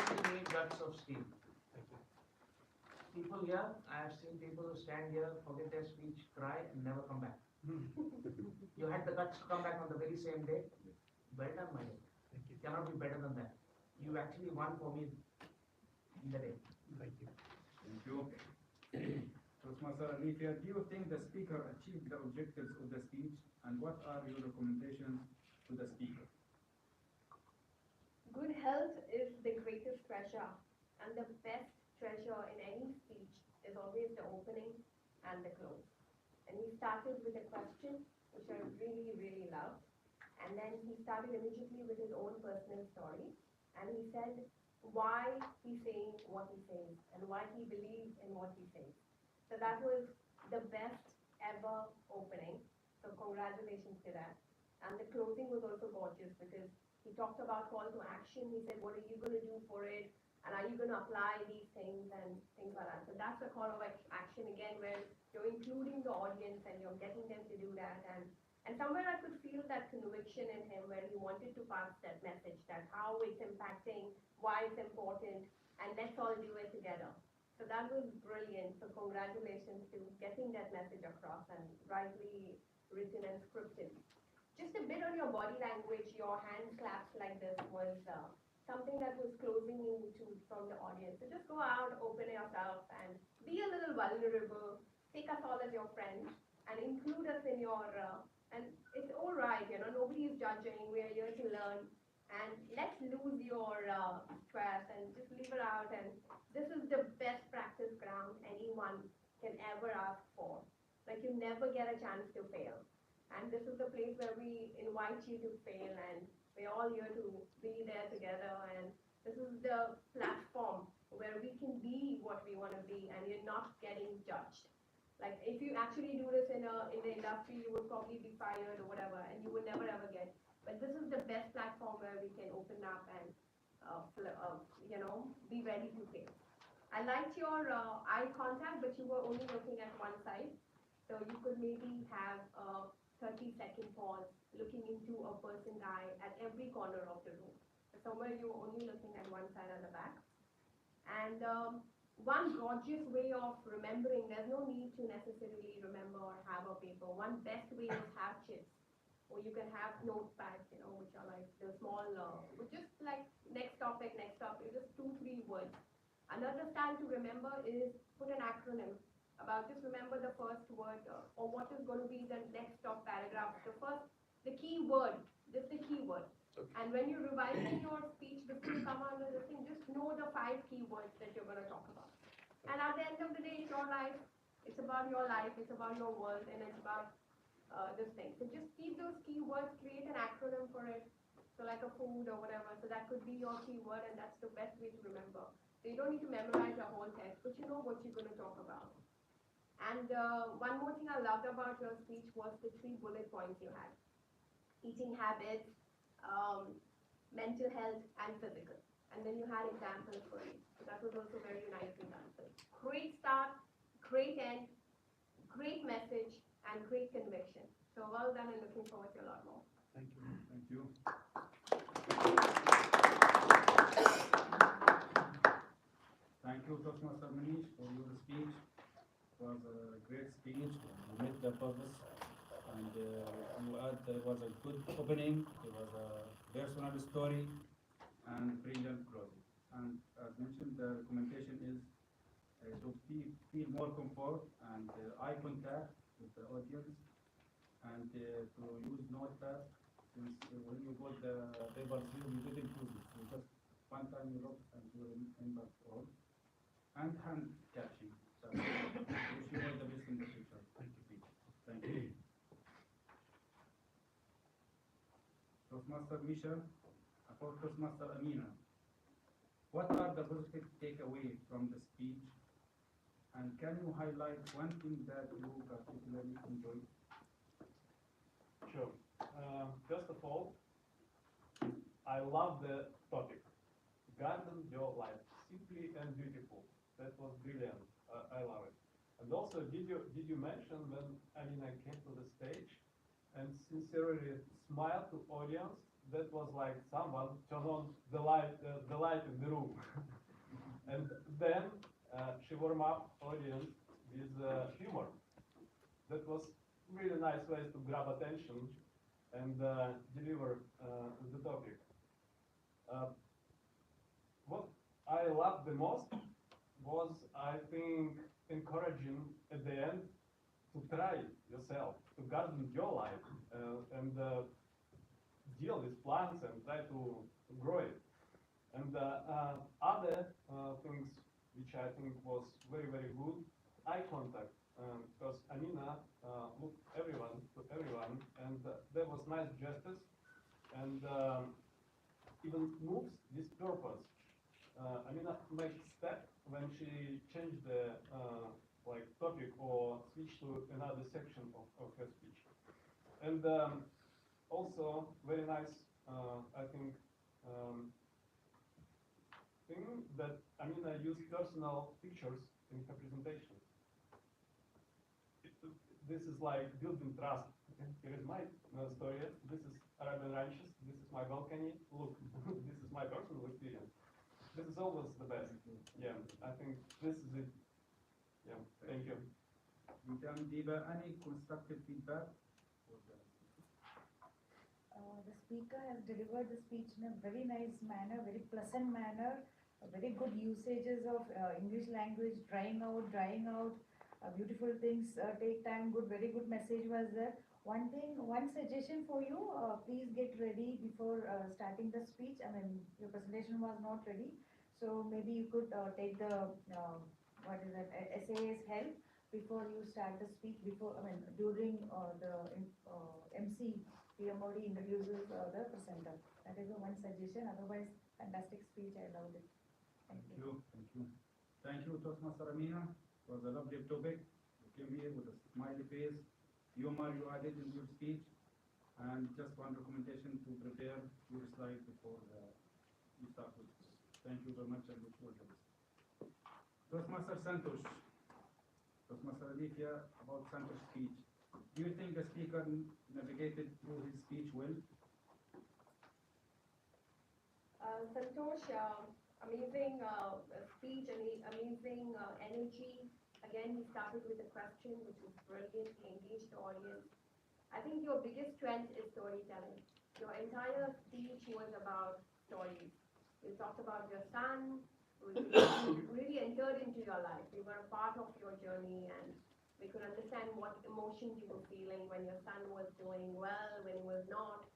You need guts of steel. People here, I have seen people who stand here, forget their speech, cry, and never come back. You had the guts to come back on the very same day. Well done, my dear. Cannot be better than that. You actually won for me in the day. Thank you. Thank you. Toastmaster Alifia, do you think the speaker achieved the objectives of the speech, and what are your recommendations to the speaker? Good health is the greatest treasure, and the best treasure in any speech is always the opening and the close. And he started with a question, which I really, really loved. And then he started immediately with his own personal story. And he said why he's saying what he says and why he believes in what he says. So that was the best ever opening. So congratulations to that. And the closing was also gorgeous because he talked about call to action. He said, what are you going to do for it? And are you going to apply these things and things like that? So that's a call of action again, where you're including the audience and you're getting them to do that. And somewhere I could feel that conviction in him where he wanted to pass that message, that how it's impacting, why it's important, and let's all do it together. So that was brilliant. So congratulations to getting that message across and rightly written and scripted. Just a bit on your body language, your hand claps like this was something that was closing you to from the audience. So just go out, open yourself, and be a little vulnerable. Take us all as your friends and include us in your. And it's all right, nobody is judging. We are here to learn, and let's lose your stress and just leave it out. And this is the best practice ground anyone can ever ask for. Like you never get a chance to fail, and this is the place where we invite you to fail and. We're all here to be there together, and this is the platform where we can be what we want to be, and you're not getting judged. Like if you actually do this in the industry, you would probably be fired or whatever, and you would never ever get. But this is the best platform where we can open up and be ready to fail. I liked your eye contact, but you were only looking at one side, so you could maybe have a 30-second pause, looking into a person's eye at every corner of the room. Somewhere you're only looking at one side at the back. And one gorgeous way of remembering, there's no need to necessarily remember or have a paper. One best way is have chips. Or you can have notepads, which are like the small, just like next topic, just 2-3 words. Another style to remember is put an acronym. About just remember the first word or what is going to be the next top paragraph. The first the key word, just the key word. And when you're revising your speech before you come out with the thing, just know the 5 key words that you're going to talk about. And at the end of the day, it's your life. It's about your life. It's about your world, and it's about this thing. So just keep those keywords. Create an acronym for it. So like a food or whatever. So that could be your keyword, and that's the best way to remember. So you don't need to memorize the whole text, but you know what you're going to talk about. And one more thing I loved about your speech was the 3 bullet points you had: eating habits, mental health, and physical. And then you had examples for each. So that was also very nicely done. So great start, great end, great message, and great conviction. So well done, and looking forward to a lot more. Thank you. Thank you. Thank you, Toastmaster Manish, for your speech. It was a great speech. You met the purpose, and you add there was a good opening. There was a personal story and brilliant closing. And as mentioned, the recommendation is to feel more comfort and eye contact with the audience, and to use notepad. Since when you got the paper here, you didn't use it. You just one time you look and you remember all. And hand catching. So wish you all the best in the future. Thank you. Thank you. Toastmaster Misha, for Toastmaster Amina, what are the positive takeaways from the speech? And can you highlight one thing that you particularly enjoyed? Sure. First of all, I love the topic. Garden your life, simply and beautiful. That was brilliant. I love it. And also, did you mention when Amina came to the stage and sincerely smiled to audience? That was like someone turned on the light in the room. And then she warmed up audience with humor. That was really nice ways to grab attention and deliver the topic. What I loved the most was, I think, encouraging at the end to try yourself, to garden your life, and deal with plants and try to grow it. And other things which I think was very, very good, eye contact, because Amina looked to everyone, and there was nice gestures, and even moves with purpose. Amina makes step when she changed the topic or switched to another section of her speech. And also very nice, I think, thing that Amina used personal pictures in her presentation. This is like building trust. Here is my story. This is Arabian ranches. This is my balcony. Look, this is my personal experience. This is always the best. Yeah, I think this is it. Yeah, thank you. Madam Diva, any constructive feedback? The speaker has delivered the speech in a very nice manner, very pleasant manner, very good usages of English language, drying out, beautiful things take time, very good message was there. One suggestion for you, please get ready before starting the speech. I mean, your presentation was not ready, so maybe you could take the, SAS help before you start the speech, during the MC TMOD introduces the presenter. That is the one suggestion. Otherwise, fantastic speech. I loved it. Thank you. Thank you. Thank you, Toastmaster Amina. It was a lovely topic. You came here with a smiley face, humor you added in your speech, and just one recommendation to prepare your slide before you start with. Thank you very much, and wish you all the best. Toastmaster Santosh. Toastmaster Alifia, about Santosh's speech. Do you think the speaker navigated through his speech well? Santosh, amazing speech and amazing energy. Again, he started with a question which was brilliant. He engaged the audience. I think your biggest strength is storytelling. Your entire speech was about stories. You talked about your son, who really entered into your life. You were a part of your journey, and We could understand what emotions you were feeling when your son was doing well, when he was not.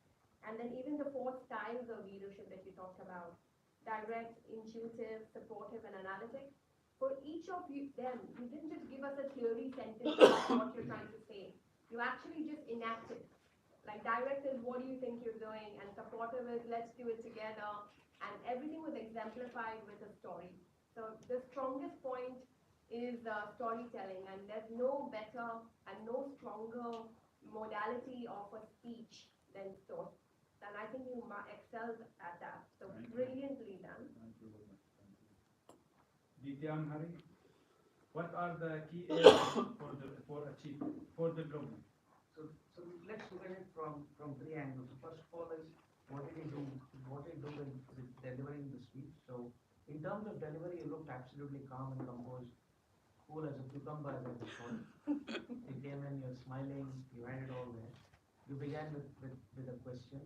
And then even the 4 styles of leadership that you talked about, direct, intuitive, supportive, and analytic. For each of them, you didn't just give us a theory sentence about what you're trying to say. You actually just enacted. Like direct is what do you think you're doing, and supportive is let's do it together, and everything was exemplified with a story. So the strongest point is storytelling, and there's no better and no stronger modality of a speech than story. And I think you excelled at that. So brilliantly done. Thank you very much. DTM Hari, what are the key areas for achievement, for development? So let's look at it from 3 angles. So first of all is what did he do with delivering the speech. So in terms of delivery, you looked absolutely calm and composed, cool as a cucumber, as I would call it. You came in, you're smiling, you had it all there. You began with a question.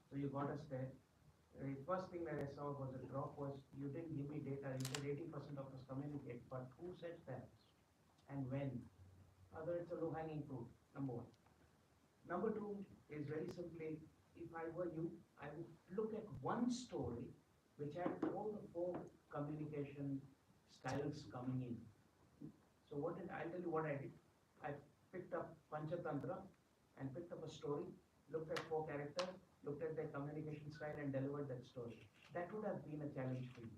So you got us there. The first thing that I saw was a drop was you didn't give me data. You said 80% of us communicate, but who said that and when? Other, it's a low-hanging fruit, number 1. Number 2 is very simply, if I were you, I would look at one story which had all the 4 communication styles coming in. So I'll tell you what I did. I picked up Panchatantra and picked up a story, looked at 4 characters, looked at their communication style and delivered that story. That would have been a challenge for you.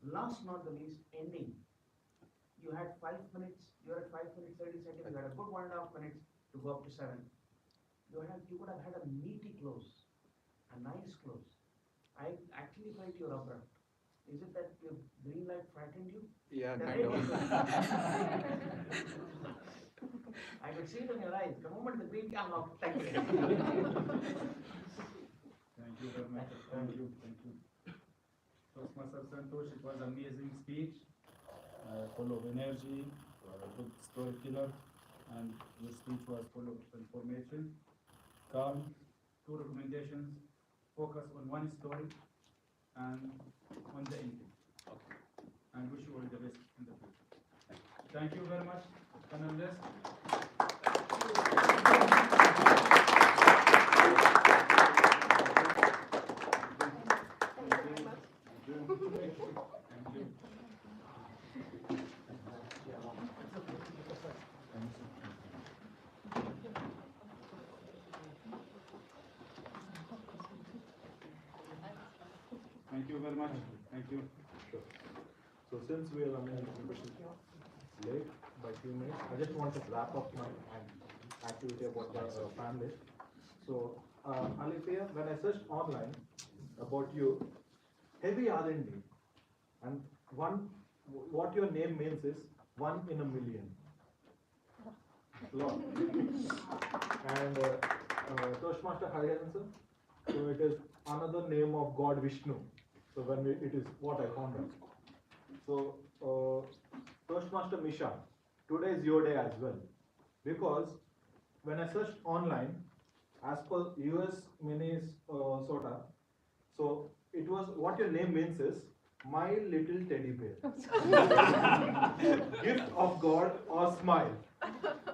Last not the least, ending. You had 5 minutes, you're at 5 minutes, 30 seconds, you had a good 1.5 minutes to go up to 7. You would have had a meaty close, a nice close. I actually felt you're abrupt. Is it that your green light frightened you? Yeah, The kind red of. I could see it in your eyes. The moment the green came out, thank you. Thank you very much. Thank you. Toastmaster Santosh, it was an amazing speech, full of energy, a good storyteller, and your speech was full of information. Calm, 2 recommendations, focus on one story and on the ending. Okay. And wish you all the best in the future. Thank you very much, panelists. Thank you very much. Thank you. Sure. So since we are running a bit late by 2 minutes, I just want to wrap up my activity about the family. So, Alithia, when I searched online about you, heavy R&D, and what your name means is 1 in a million. Lot. And Toastmaster Hariharan, so it is another name of God Vishnu. So it is what I found out. So Toastmaster Misha, today is your day as well, because when I searched online, as per US Minnesota, so it was what your name means is my little teddy bear, gift of God or smile.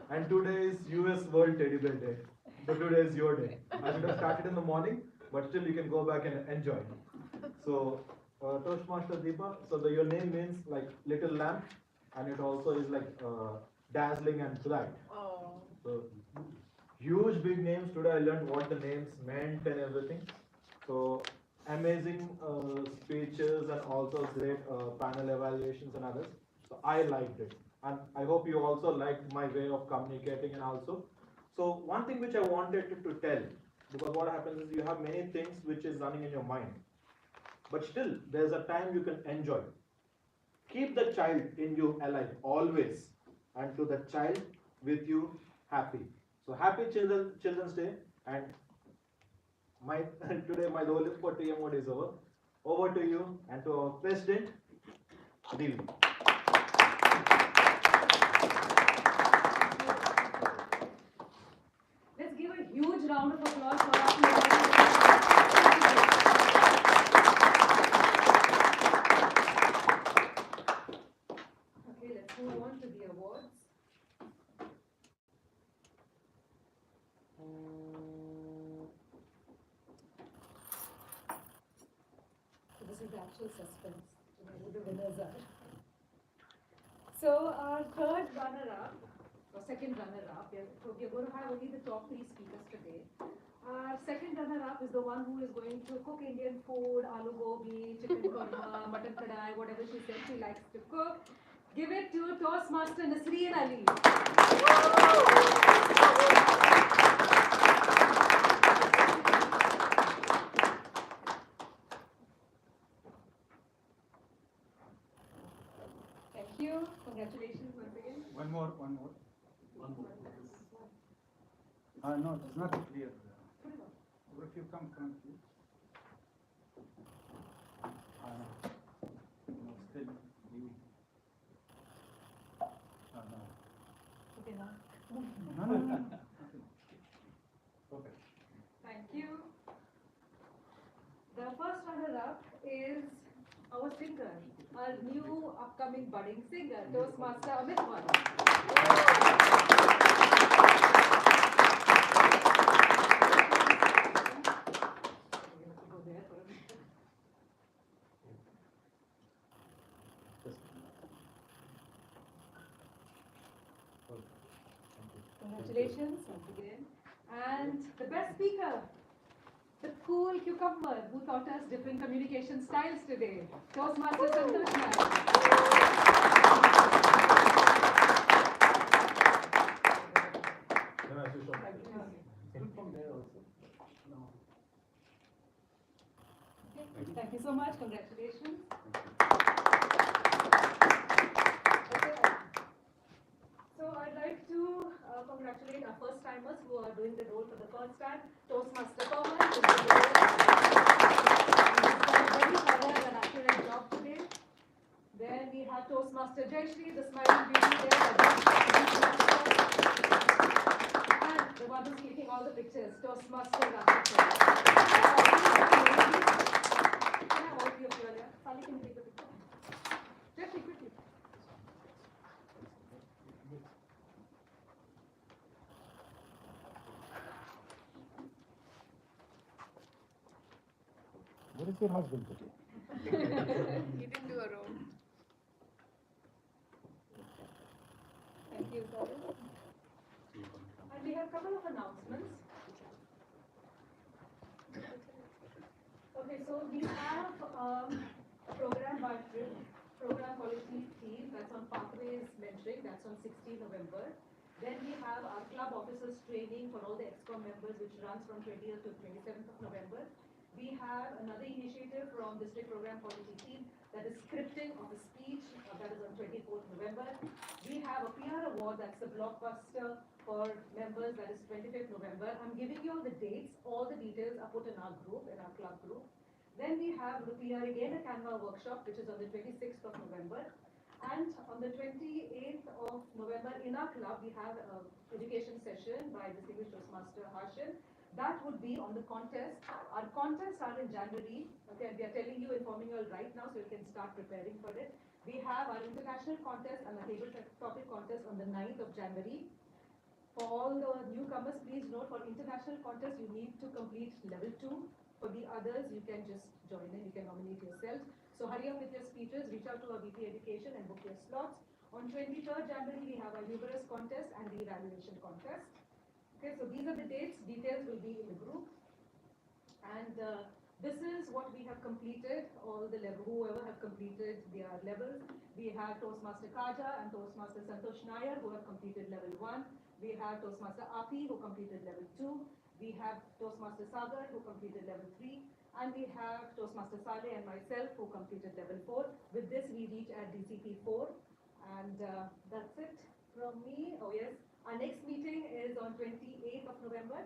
And today is US World Teddy Bear Day. So today is your day. I should have started in the morning, but still you can go back and enjoy. So Toastmaster Deepa, so your name means like little lamp, and it also is like dazzling and bright. Oh. So huge big names. Today I learned what the names meant and everything. So amazing speeches and also great panel evaluations and others. So I liked it, and I hope you also liked my way of communicating and also. So one thing which I wanted to tell, because what happens is you have many things which is running in your mind, but still there's a time you can enjoy. Keep the child in you alive always, and to the child with you happy. So happy Children's Day, and today my role for TMOD is over. Over to you and to our President, Devi. Let's give a huge round of applause for our Okay, let's move on to the awards. actual suspense to know who the winners are. So our third runner-up, or second runner-up, we're going to have only the top 3 speakers today. Our second runner-up is the one who is going to cook Indian food, aloo gobi, chicken korma, mutton kadai, whatever she said she likes to cook. Give it to Toastmaster Nasreen Ali. Thank you. Congratulations once again. One more. No, it's not clear. If you come front, please. No, still leaving. No. Okay, now. No. Okay. Thank you. The first runner-up is our singer, our new upcoming budding singer, Toastmaster Amit Varma. Congratulations once again. And the best speaker, the cool cucumber who taught us different communication styles today, Toastmaster Santosh Thank you so much. Congratulations. So I'd like to congratulate our first timers who are doing the role for the first time. Toastmaster Pawan, who did the role. He's done a very thorough and accurate job today. Then we have Toastmaster Jayashree, the smiling beauty there. And the one who's clicking all the pictures, Toastmaster Rakesh. Can I hold you up here? Sally, can you take the picture? Quickly, quickly. Where is your husband today? He didn't do a roll. Thank you, sir. And we have a couple of announcements. Okay, so we have a program by program quality team that's on Pathways Mentoring, that's on 16 November. Then we have our club officers training for all the EXCOM members, which runs from 20th to 27th of November. We have another initiative from District Program Quality Team that is scripting of a speech that is on 24th November. We have a PR award that's the blockbuster for members that is 25th November. I'm giving you all the dates. All the details are put in our group, in our club group. Then we have the PR again, a Canva workshop, which is on the 26th of November. And on the 28th of November in our club, we have an education session by Distinguished Toastmaster Harshan. That would be on the contest. Our contests are in January. Okay, we are telling you, informing you all right now, so you can start preparing for it. We have our international contest and the table topic contest on the 9th of January. For all the newcomers, please note, for international contest, you need to complete level 2. For the others, you can just join in, you can nominate yourselves. So hurry up with your speeches, reach out to our VP Education and book your slots. On 23rd January, we have our humorous contest and the evaluation contest. Okay, so these are the dates. Details will be in the group. And this is what we have completed, all the level, whoever have completed their levels. We have Toastmaster Kaja and Toastmaster Santosh Nair who have completed level 1. We have Toastmaster Api who completed level 2. We have Toastmaster Sagar who completed level 3. And we have Toastmaster Saleh and myself who completed level 4. With this, we reach at DCP 4. And that's it from me. Oh yes, our next meeting is on 28th of November.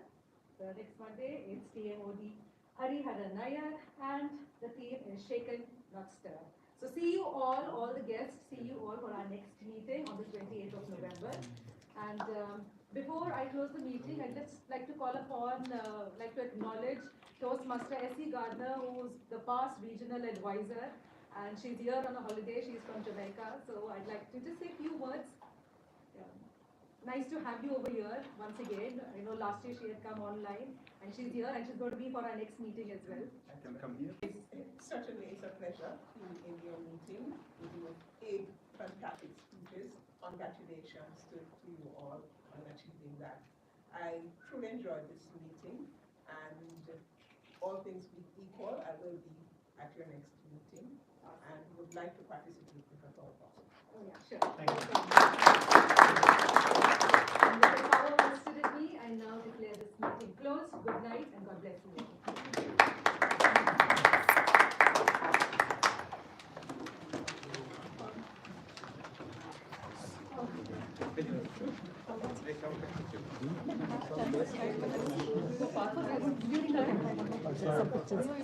The next Monday, it's TMOD Harihara Nair, and the theme is Shaken, Not Stirred. So see you all the guests, see you all for our next meeting on the 28th of November. And before I close the meeting, I'd just like to call upon, like to acknowledge Toastmaster S.E. Gardner, who's the past regional advisor, and she's here on a holiday. She's from Jamaica, so I'd like to just say a few words. Yeah. Nice to have you over here once again. I know last year she had come online and she's here and she's going to be for our next meeting as well. I can come here. Certainly, it's a pleasure to be in your meeting with your 8 fantastic speeches. Congratulations to you all on achieving that. I truly enjoyed this meeting, and all things being equal, I will be at your next meeting and would like to participate if at all possible. Oh yeah, sure. Thank you. And with the power vested in me, I now declare this meeting closed. Good night and God bless you all.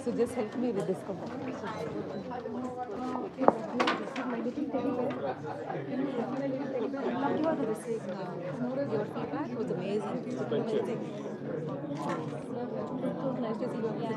So just help me with this Your feedback was amazing. So nice to see you.